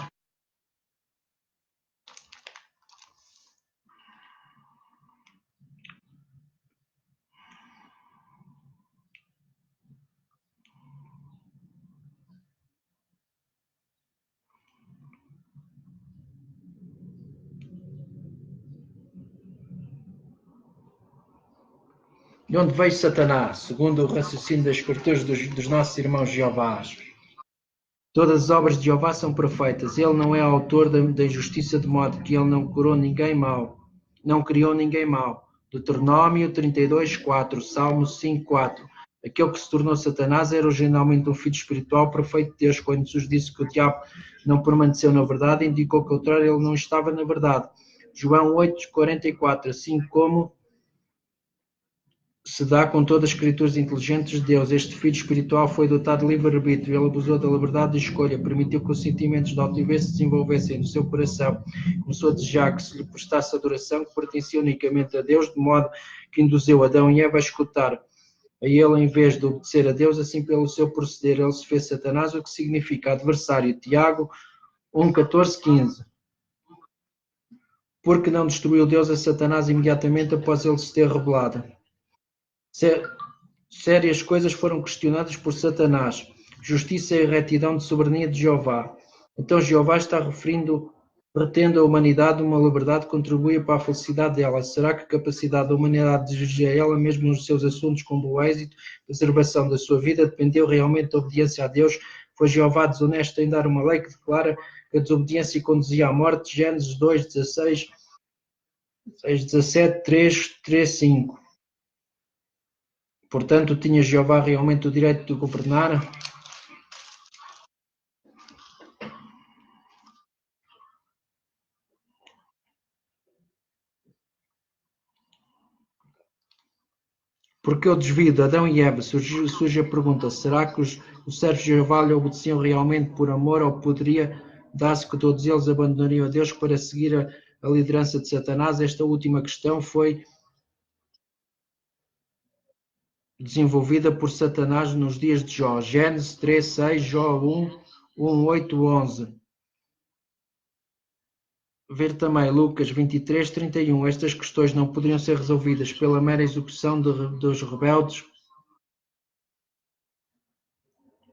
De onde veio Satanás? Segundo o raciocínio das escrituras dos nossos irmãos Jeová. Todas as obras de Jeová são perfeitas. Ele não é autor da injustiça, de modo que ele não criou ninguém mau. Não criou ninguém mau. Deuteronômio 32, 4. Salmo 5, 4. Aquele que se tornou Satanás era originalmente um filho espiritual perfeito de Deus. Quando Jesus disse que o diabo não permaneceu na verdade, indicou que ao contrário ele não estava na verdade. João 8, 44. Assim como se dá com todas as criaturas inteligentes de Deus, este filho espiritual foi dotado de livre-arbítrio, ele abusou da liberdade de escolha, permitiu que os sentimentos de altivez se desenvolvessem no seu coração, começou a desejar que se lhe prestasse adoração que pertencia unicamente a Deus, de modo que induziu Adão e Eva a escutar a ele em vez de obedecer a Deus, assim pelo seu proceder ele se fez Satanás, o que significa adversário. Tiago 1, 14, 15. Porque não destruiu Deus a Satanás imediatamente após ele se ter revelado? Sérias coisas foram questionadas por Satanás. Justiça e retidão de soberania de Jeová. Então Jeová está retendo a humanidade uma liberdade que contribui para a felicidade dela. Será que a capacidade da humanidade de dirigir a ela, mesmo nos seus assuntos com bom êxito, a preservação da sua vida, dependeu realmente da obediência a Deus? Foi Jeová desonesto em dar uma lei que declara que a desobediência conduzia à morte? Gênesis 2, 16, 17, 3, 5. Portanto, tinha Jeová realmente o direito de governar? Porque o desvio de Adão e Eva surge a pergunta: será que os servos de Jeová lhe obedeciam realmente por amor, ou poderia dar-se que todos eles abandonariam a Deus para seguir a liderança de Satanás? Esta última questão foi desenvolvida por Satanás nos dias de Jó. Gênesis 3, 6, Jó 1, 8, 11. Ver também Lucas 23, 31. Estas questões não poderiam ser resolvidas pela mera execução dos rebeldes.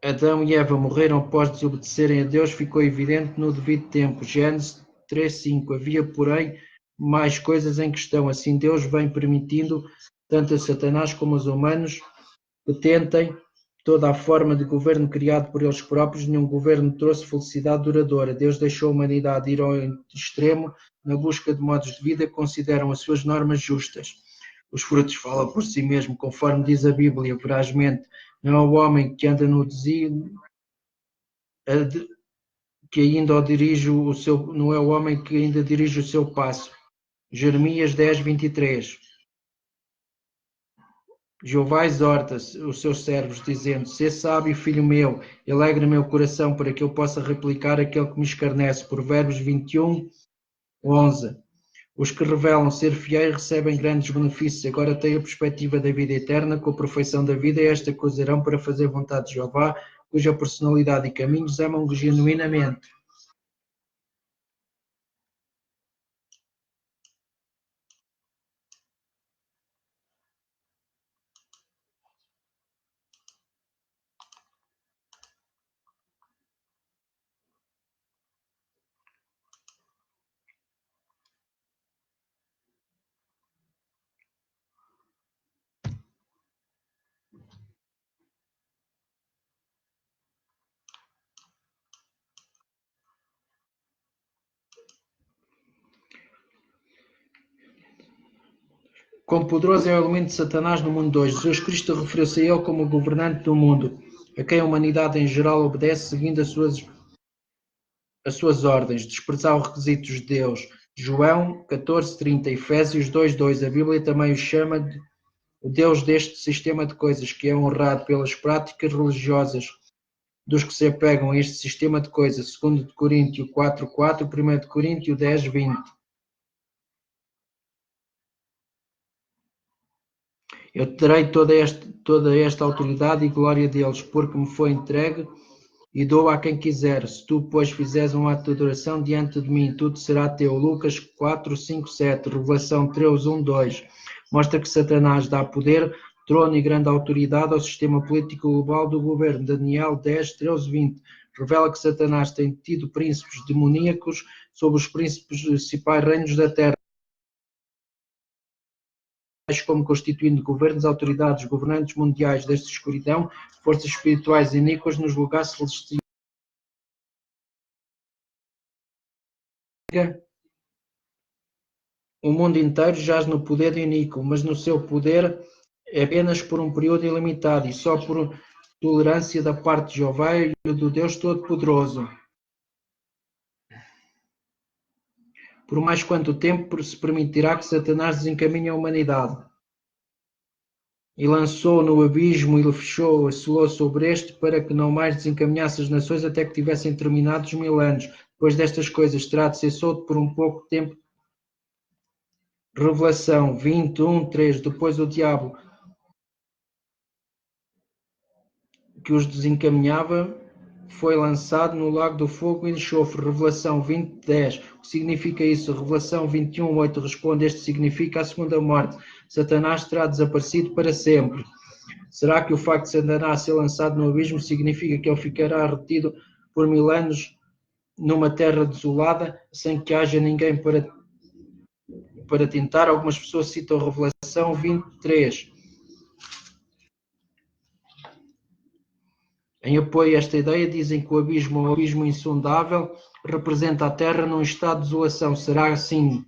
Adão e Eva morreram após desobedecerem a Deus, ficou evidente no devido tempo. Gênesis 3:5. Havia, porém, mais coisas em questão. Assim Deus vem permitindo, tanto a Satanás como aos humanos, que tentem toda a forma de governo criado por eles próprios. Nenhum governo trouxe felicidade duradoura. Deus deixou a humanidade ir ao extremo na busca de modos de vida que consideram as suas normas justas. Os frutos falam por si mesmo, conforme diz a Bíblia, verazmente. Não é o homem que anda no desígnio, que ainda dirige o seu, não é o homem que ainda dirige o seu passo. Jeremias 10, 23. Jeová exorta os seus servos, dizendo: Sê sábio, filho meu, e alegra meu coração, para que eu possa replicar aquele que me escarnece. Provérbios 21, 11. Os que revelam ser fiéis recebem grandes benefícios. Agora têm a perspectiva da vida eterna, com a perfeição da vida, e esta coisarão para fazer vontade de Jeová, cuja personalidade e caminhos amam genuinamente. Quão poderoso é o elemento de Satanás no mundo de hoje. Jesus Cristo referiu-se a ele como o governante do mundo, a quem a humanidade em geral obedece, seguindo as suas ordens, desprezar os requisitos de Deus. João 14:30, Efésios 2:2. A Bíblia também o chama de o Deus deste sistema de coisas, que é honrado pelas práticas religiosas dos que se apegam a este sistema de coisas. 2 Coríntios 4:4, 1 Coríntios 10:20. Eu terei toda esta autoridade e glória deles, porque me foi entregue, e dou a quem quiser. Se tu, pois, fizeres um ato de adoração diante de mim, tudo será teu. Lucas 4, 5, 7. Revelação 3, 1, 2. Mostra que Satanás dá poder, trono e grande autoridade ao sistema político global do governo. Daniel 10, 13, 20. Revela que Satanás tem tido príncipes demoníacos sobre os principais reinos da terra. como constituindo governos, autoridades, governantes mundiais desta escuridão, forças espirituais iníquas nos lugares celestiais. O mundo inteiro jaz no poder do iníquo, mas no seu poder é apenas por um período ilimitado e só por tolerância da parte de Jeová e do Deus Todo-Poderoso. Por mais quanto tempo se permitirá que Satanás desencaminhe a humanidade? E lançou no abismo e fechou, selou sobre este, para que não mais desencaminhasse as nações até que tivessem terminado os 1000 anos. Depois destas coisas terá de ser solto por um pouco tempo. Revelação 21:3. Depois o diabo que os desencaminhava foi lançado no lago do fogo e enxofre. Revelação 20:10. O que significa isso? Revelação 21:8 responde: este significa a segunda morte. Satanás terá desaparecido para sempre. Será que o facto de Satanás ser lançado no abismo significa que ele ficará retido por 1000 anos numa terra desolada, sem que haja ninguém para tentar? Algumas pessoas citam Revelação 23. Em apoio a esta ideia, dizem que o abismo é um abismo insondável, representa a Terra num estado de desolação. Será assim?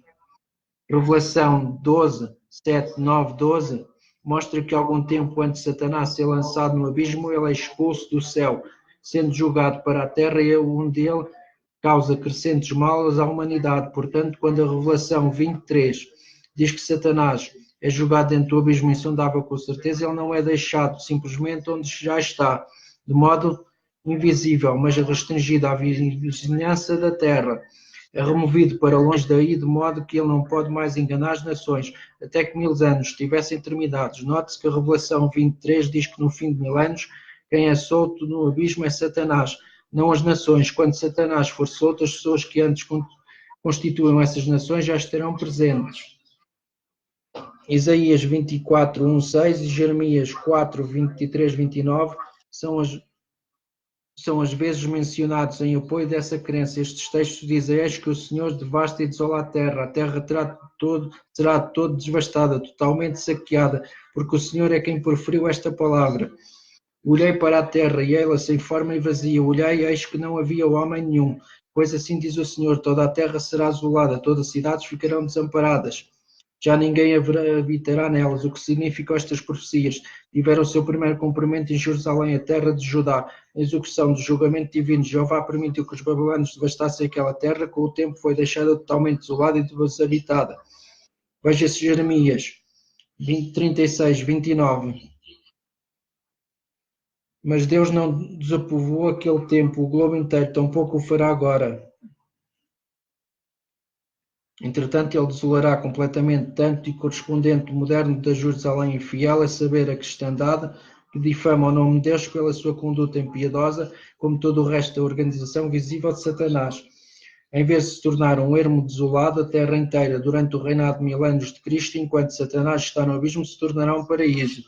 Revelação 12, 7, 9, 12 mostra que algum tempo antes de Satanás ser lançado no abismo, ele é expulso do céu, sendo julgado para a terra, e onde ele causa crescentes males à humanidade. Portanto, quando a Revelação 23 diz que Satanás é julgado dentro do abismo insondável, com certeza, ele não é deixado simplesmente onde já está, de modo invisível, mas restringido à vizinhança da terra. É removido para longe daí, de modo que ele não pode mais enganar as nações, até que 1000 anos estivessem terminados. Note-se que a Revelação 23 diz que no fim de 1000 anos, quem é solto no abismo é Satanás, não as nações. Quando Satanás for solto, as pessoas que antes constituíam essas nações já estarão presentes. Isaías 24, 1, 6 e Jeremias 4, 23, 29 são as vezes mencionados em apoio dessa crença. Estes textos dizem: eis que o Senhor devasta e desola a terra será todo devastada, totalmente saqueada, porque o Senhor é quem proferiu esta palavra. Olhei para a terra e ela sem forma e vazia, olhei e eis que não havia homem nenhum, pois assim diz o Senhor: toda a terra será assolada, todas as cidades ficarão desamparadas. Já ninguém habitará nelas, o que significa estas profecias. Tiveram o seu primeiro cumprimento em Jerusalém, a terra de Judá. A execução do julgamento divino, Jeová permitiu que os babilônios devastassem aquela terra, com o tempo foi deixada totalmente desolada e deshabitada. Veja-se Jeremias 36, 29. Mas Deus não desapovoou aquele tempo, o globo inteiro, tampouco o fará agora. Entretanto, ele desolará completamente tanto e correspondente moderno da Jerusalém infiel, a saber, a cristandade, que difama o nome de Deus pela sua conduta impiedosa, como todo o resto da organização visível de Satanás. Em vez de se tornar um ermo desolado, a terra inteira, durante o reinado de 1000 anos de Cristo, enquanto Satanás está no abismo, se tornará um paraíso.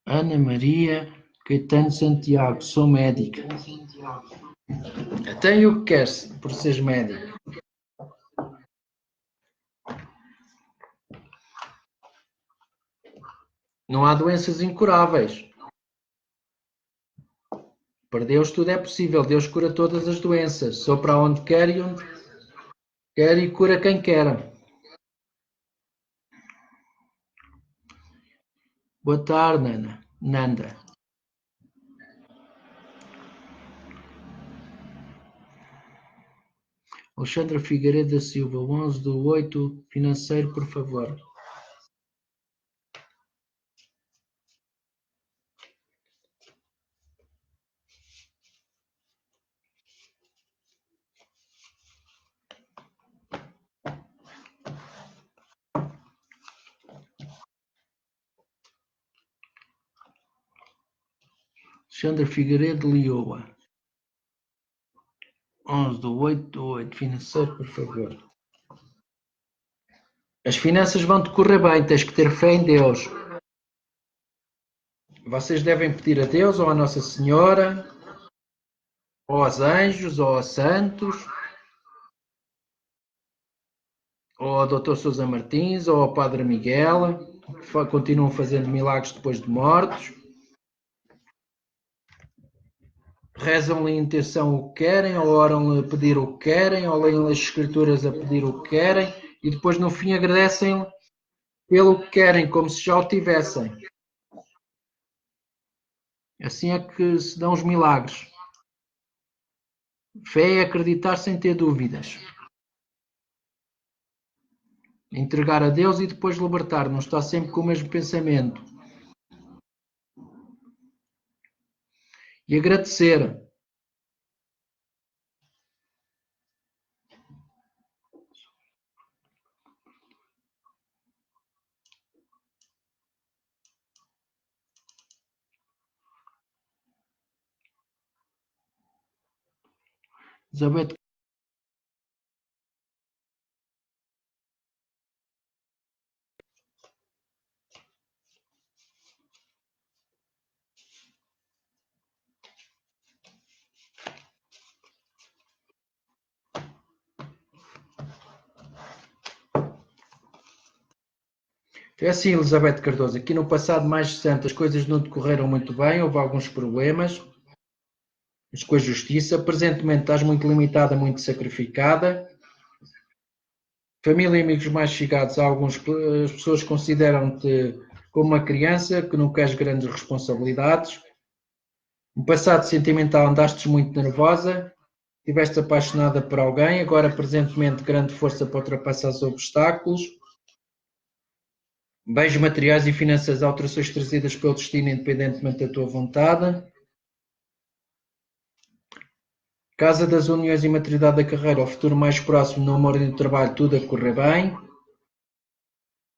Ana Maria Caetano Santiago, sou médica. Até o que queres por seres médico? Não há doenças incuráveis. Para Deus tudo é possível. Deus cura todas as doenças. Sopra onde quer e onde quer e cura quem quer. Boa tarde, Nanda. Alexandra Figueiredo da Silva, 11/8, financeiro, por favor. Alexandre Figueiredo, Lioa. 11/8/8. Financeiro, por favor. As finanças vão te correr bem, tens que ter fé em Deus. Vocês devem pedir a Deus ou a Nossa Senhora, ou aos anjos, ou aos santos, ou ao Dr. Sousa Martins, ou ao Padre Miguel, que continuam fazendo milagres depois de mortos. Rezam-lhe em intenção o que querem, ou oram-lhe a pedir o que querem, ou leem-lhe as escrituras a pedir o que querem, e depois no fim agradecem-lhe pelo que querem, como se já o tivessem. Assim é que se dão os milagres. Fé é acreditar sem ter dúvidas. Entregar a Deus e depois libertar, não está sempre com o mesmo pensamento. E agradecer. Elizabeth. É assim, Elizabeth Cardoso, aqui no passado mais recente as coisas não decorreram muito bem, houve alguns problemas com a justiça, presentemente estás muito limitada, muito sacrificada, família e amigos mais chegados, as pessoas consideram-te como uma criança que não queres grandes responsabilidades, no passado sentimental andaste muito nervosa, estiveste apaixonada por alguém, agora presentemente grande força para ultrapassar os obstáculos, bens materiais e finanças, alterações trazidas pelo destino, independentemente da tua vontade. Casa das uniões e maturidade da carreira, o futuro mais próximo, no amor e no trabalho, tudo a correr bem.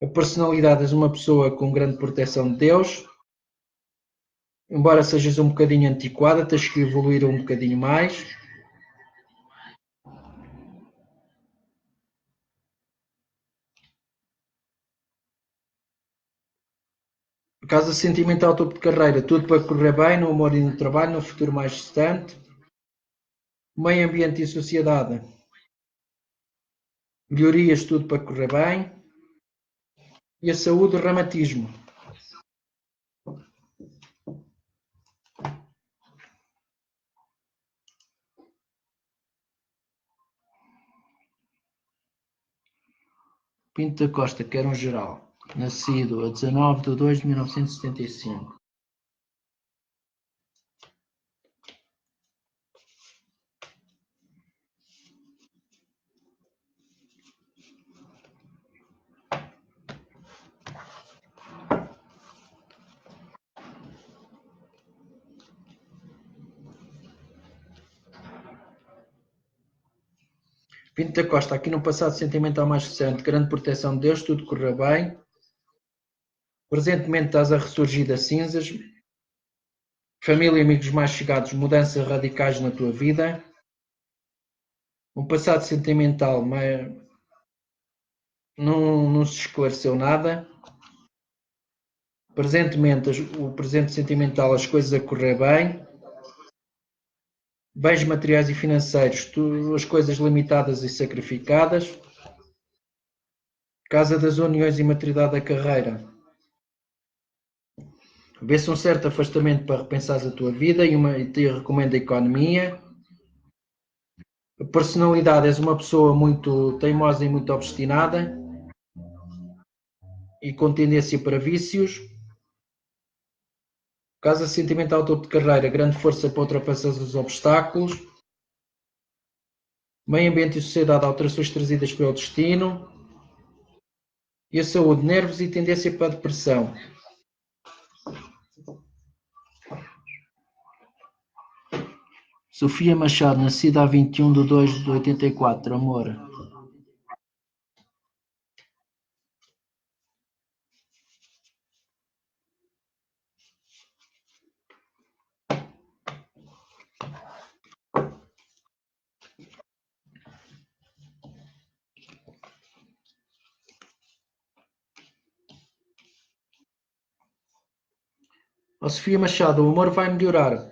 A personalidade, és uma pessoa com grande proteção de Deus. Embora sejas um bocadinho antiquada, tens que evoluir um bocadinho mais. Casa sentimental, topo de carreira, tudo para correr bem, no amor e no trabalho, no futuro mais distante. Meio ambiente e sociedade, melhorias, tudo para correr bem. E a saúde, reumatismo. Pinto da Costa, que era um geral, nascido a 19/2/1975. Pinto da Costa, aqui no passado sentimental mais recente, grande proteção de Deus, tudo correu bem. Presentemente estás a ressurgir das cinzas. Família e amigos mais chegados, mudanças radicais na tua vida. Um passado sentimental, mas não se esclareceu nada. Presentemente, o presente sentimental, as coisas a correr bem. Bens materiais e financeiros, as coisas limitadas e sacrificadas. Casa das uniões e maturidade da carreira. Vê-se um certo afastamento para repensares a tua vida e te recomendo a economia. A personalidade, és uma pessoa muito teimosa e muito obstinada e com tendência para vícios. Casa sentimental, topo de carreira, grande força para ultrapassar os obstáculos. Meio ambiente e sociedade, alterações trazidas pelo destino. E a saúde, nervos e tendência para a depressão. Sofia Machado, nascida a 21/2/84, amor. Ó Sofia Machado, o humor vai melhorar,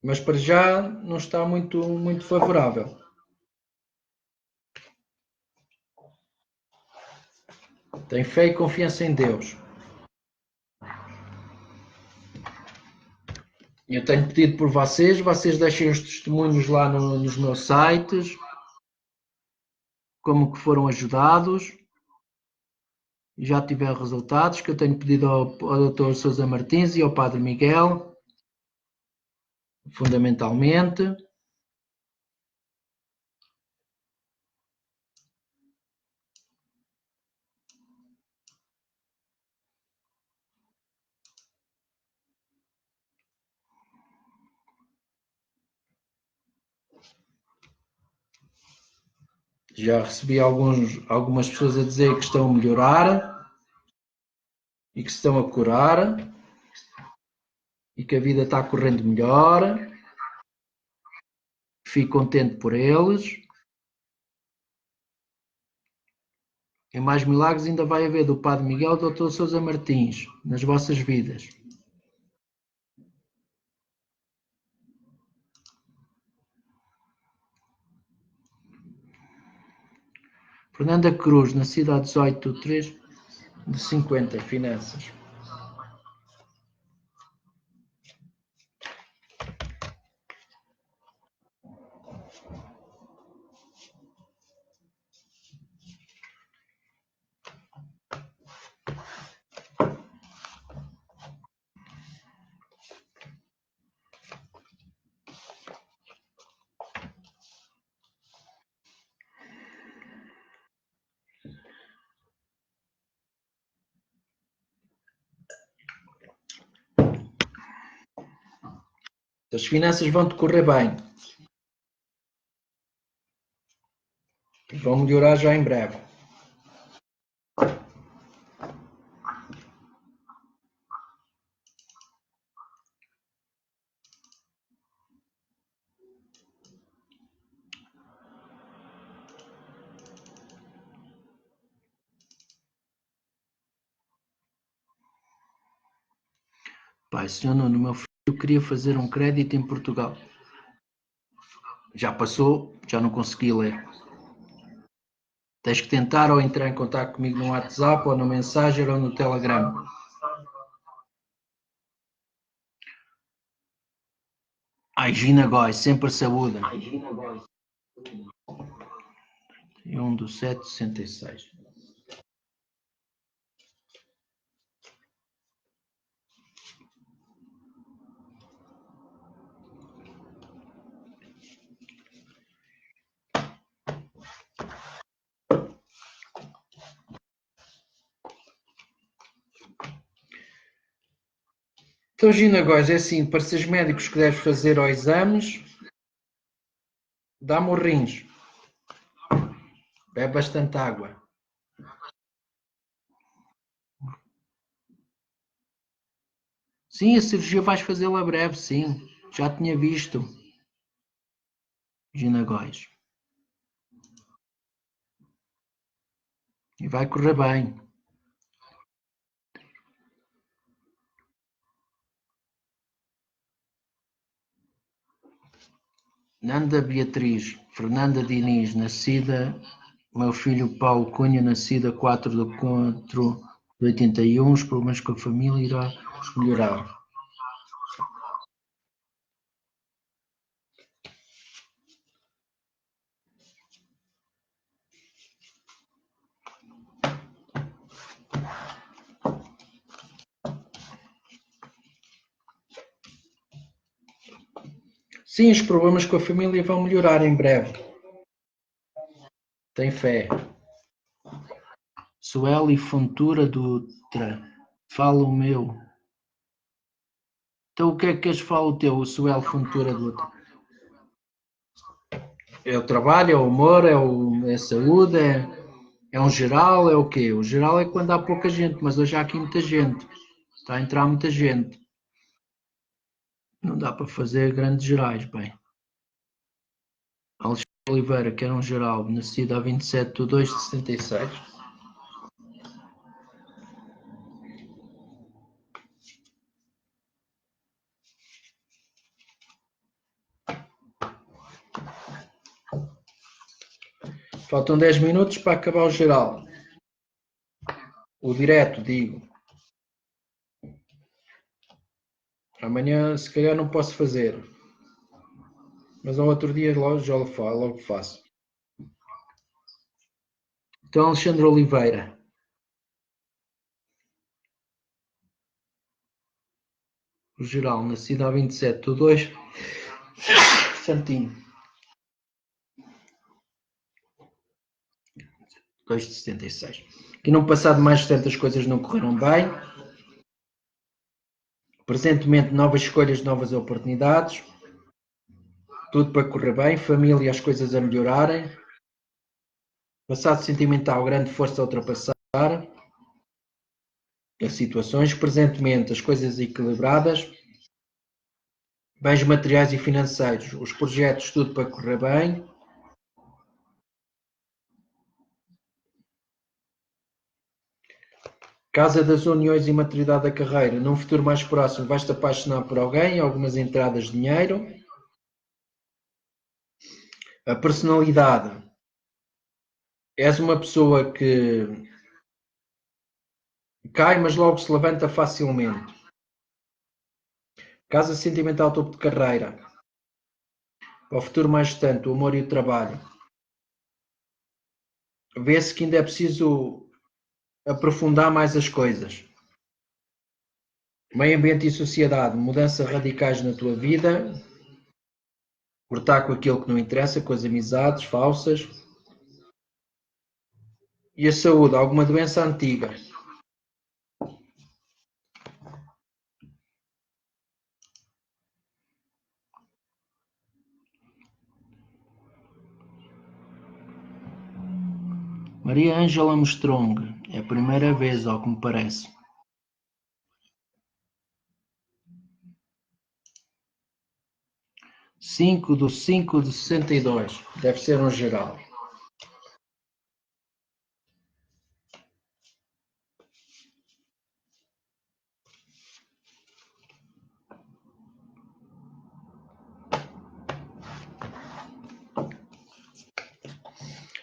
mas para já não está muito favorável. Tem fé e confiança em Deus. Eu tenho pedido por vocês deixem os testemunhos lá nos meus sites, como que foram ajudados. Já tiveram resultados que eu tenho pedido ao Dr. Sousa Martins e ao Padre Miguel, fundamentalmente. Já recebi algumas pessoas a dizer que estão a melhorar e que se estão a curar e que a vida está correndo melhor. Fico contente por eles. E mais milagres ainda vai haver do Padre Miguel e do Dr. Sousa Martins nas vossas vidas. Fernanda Cruz, nascida a 18/3/50, finanças. As finanças vão decorrer bem. Vão melhorar já em breve. Pai, senhor Nuno, meu filho queria fazer um crédito em Portugal. Já passou, já não consegui ler. Tens que tentar ou entrar em contato comigo no WhatsApp ou no Messenger ou no Telegram. Ai, Gina Góis, sempre saúde. E 1/7/66. Então, Gina Góis, é assim, para seres médicos que deves fazer aos exames, dá-me os rins. Bebe bastante água. Sim, a cirurgia vais fazê-la breve, sim. Já tinha visto. Gina Góis. E vai correr bem. Nanda Beatriz, Fernanda Diniz, nascida, meu filho Paulo Cunha, nascida 4/4/81, os problemas com a família irá melhorar. Sim, os problemas com a família vão melhorar em breve. Tem fé. Sueli Fontura Dutra, fala o meu. Então o que é que queres falar o teu, o Sueli Fontura Dutra? É o trabalho, é o humor, é a saúde, é um geral, é o quê? O geral é quando há pouca gente, mas hoje há aqui muita gente. Está a entrar muita gente. Não dá para fazer grandes gerais, bem. Alexandre Oliveira, que era um geral, nascido a 27/2/76. Faltam 10 minutos para acabar o geral. O direto, digo. Amanhã, se calhar, não posso fazer. Mas ao outro dia logo faço. Então, Alexandre Oliveira. O geral, nascido a 27/2. Santinho. 2 de 76. E no passado mais tantas coisas não correram bem. Presentemente novas escolhas, novas oportunidades. Tudo para correr bem. Família, as coisas a melhorarem. Passado sentimental, grande força a ultrapassar. As situações. Presentemente, as coisas equilibradas. Bens materiais e financeiros. Os projetos, tudo para correr bem. Casa das uniões e maturidade da carreira. Num futuro mais próximo vais-te apaixonar por alguém, algumas entradas de dinheiro. A personalidade. És uma pessoa que cai, mas logo se levanta facilmente. Casa sentimental, topo de carreira. Para o futuro mais distante, o amor e o trabalho. Vê-se que ainda é preciso aprofundar mais as coisas. Meio ambiente e sociedade, mudanças radicais na tua vida. Cortar com aquilo que não interessa, com as amizades falsas. E a saúde, alguma doença antiga. Maria Ângela Armstrong. É a primeira vez, ao que me parece. 5/5/62. Deve ser um geral.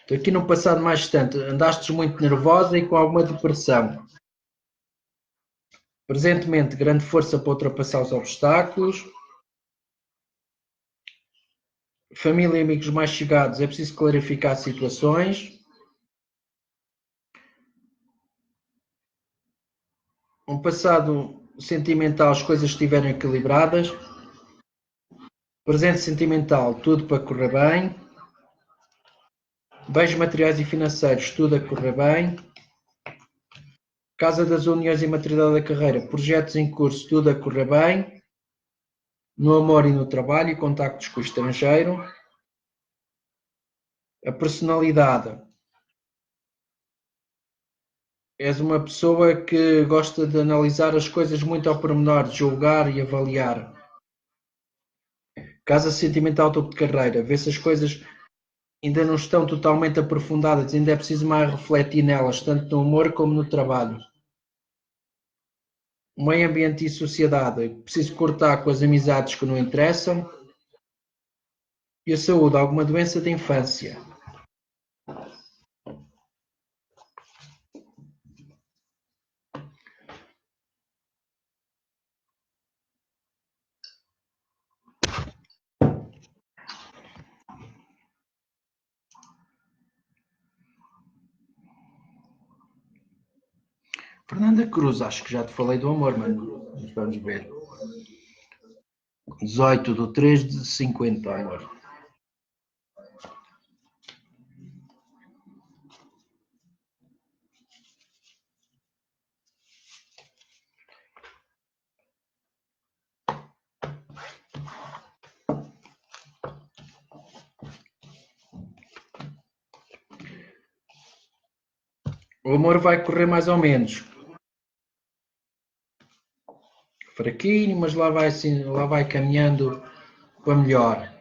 Estou aqui no passado mais distante. Andastes muito nervosa e com alguma depressão. Presentemente, grande força para ultrapassar os obstáculos. Família e amigos mais chegados, é preciso clarificar situações. Um passado sentimental, as coisas estiverem equilibradas. Presente sentimental, tudo para correr bem. Bens materiais e financeiros, tudo a correr bem. Casa das uniões e maturidade da carreira, projetos em curso, tudo a correr bem. No amor e no trabalho e contactos com o estrangeiro. A personalidade. És uma pessoa que gosta de analisar as coisas muito ao pormenor, de julgar e avaliar. Casa sentimental, topo de carreira. Vê se as coisas ainda não estão totalmente aprofundadas, ainda é preciso mais refletir nelas, tanto no amor como no trabalho. Meio ambiente e sociedade. Preciso cortar com as amizades que não interessam. E a saúde, alguma doença da infância. Fernanda Cruz, acho que já te falei do amor, mano. Mas vamos ver. 18/3/50, amor. O amor vai correr mais ou menos. Fraquinho, mas lá vai, assim, lá vai caminhando para melhor.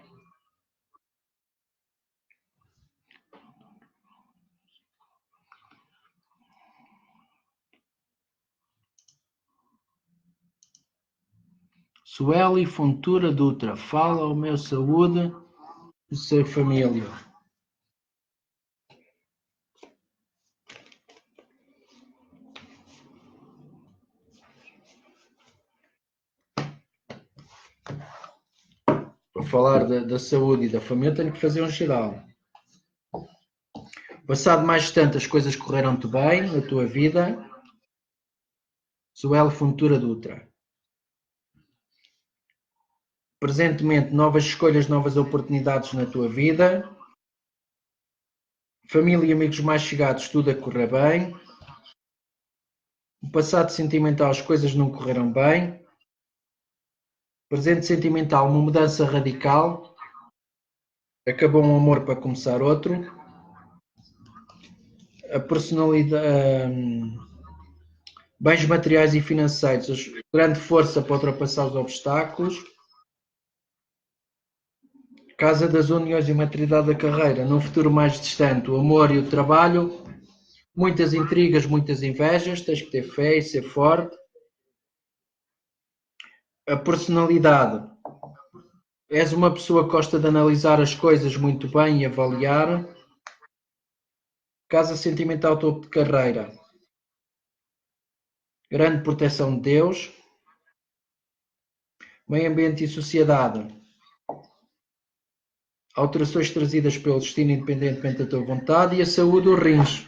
Sueli Fontura Dutra, fala ao meu saúde e sua família. falar da saúde e da família, tenho que fazer um geral. Passado mais distante, as coisas correram-te bem na tua vida. Suel Fontura Dutra. Presentemente, novas escolhas, novas oportunidades na tua vida. Família e amigos mais chegados, tudo a correr bem. No passado sentimental, as coisas não correram bem. Presente sentimental, uma mudança radical. Acabou um amor para começar outro. A personalidade, bens materiais e financeiros, grande força para ultrapassar os obstáculos. Casa das uniões e maturidade da carreira, num futuro mais distante, o amor e o trabalho, muitas intrigas, muitas invejas, tens que ter fé e ser forte. A personalidade, és uma pessoa que gosta de analisar as coisas muito bem e avaliar. Casa sentimental, topo de carreira, grande proteção de Deus. Meio ambiente e sociedade, alterações trazidas pelo destino independentemente da tua vontade. E a saúde, os rins.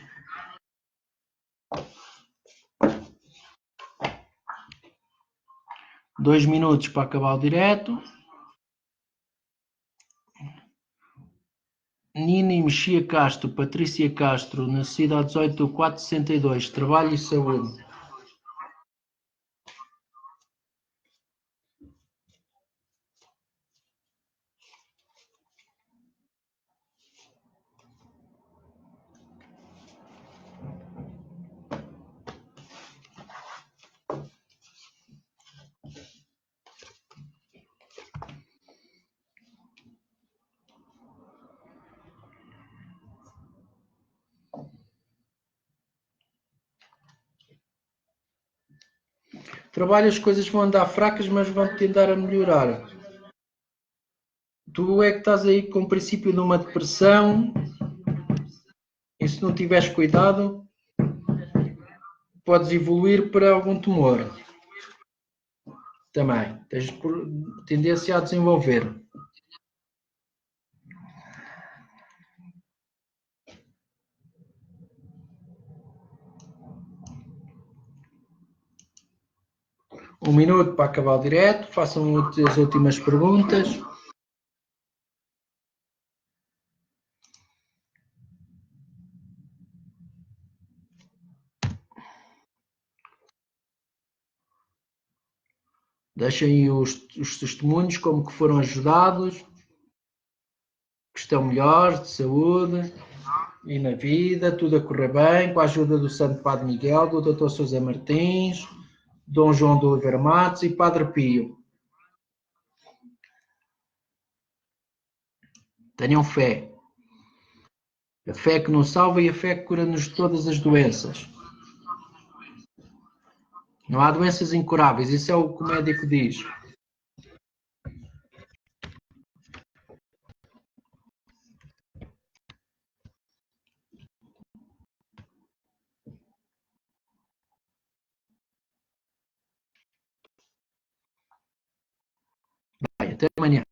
Dois minutos para acabar o direto. Nini Mexia Castro, Patrícia Castro, nascida a 18/4/62, trabalho e saúde. Trabalho, as coisas vão andar fracas, mas vão tentar a melhorar. Tu é que estás aí com o princípio de uma depressão, e se não tiveres cuidado, podes evoluir para algum tumor. Também, tens tendência a desenvolver. Um minuto para acabar o direto, façam as últimas perguntas. Deixem os testemunhos, como que foram ajudados, que estão melhores, de saúde e na vida, tudo a correr bem, com a ajuda do Santo Padre Miguel, do Dr. Sousa Martins, Dom João do Oliveira Matos e Padre Pio. Tenham fé. A fé que nos salva e a fé que cura-nos de todas as doenças. Não há doenças incuráveis, isso é o que o médico diz. Bem, até amanhã.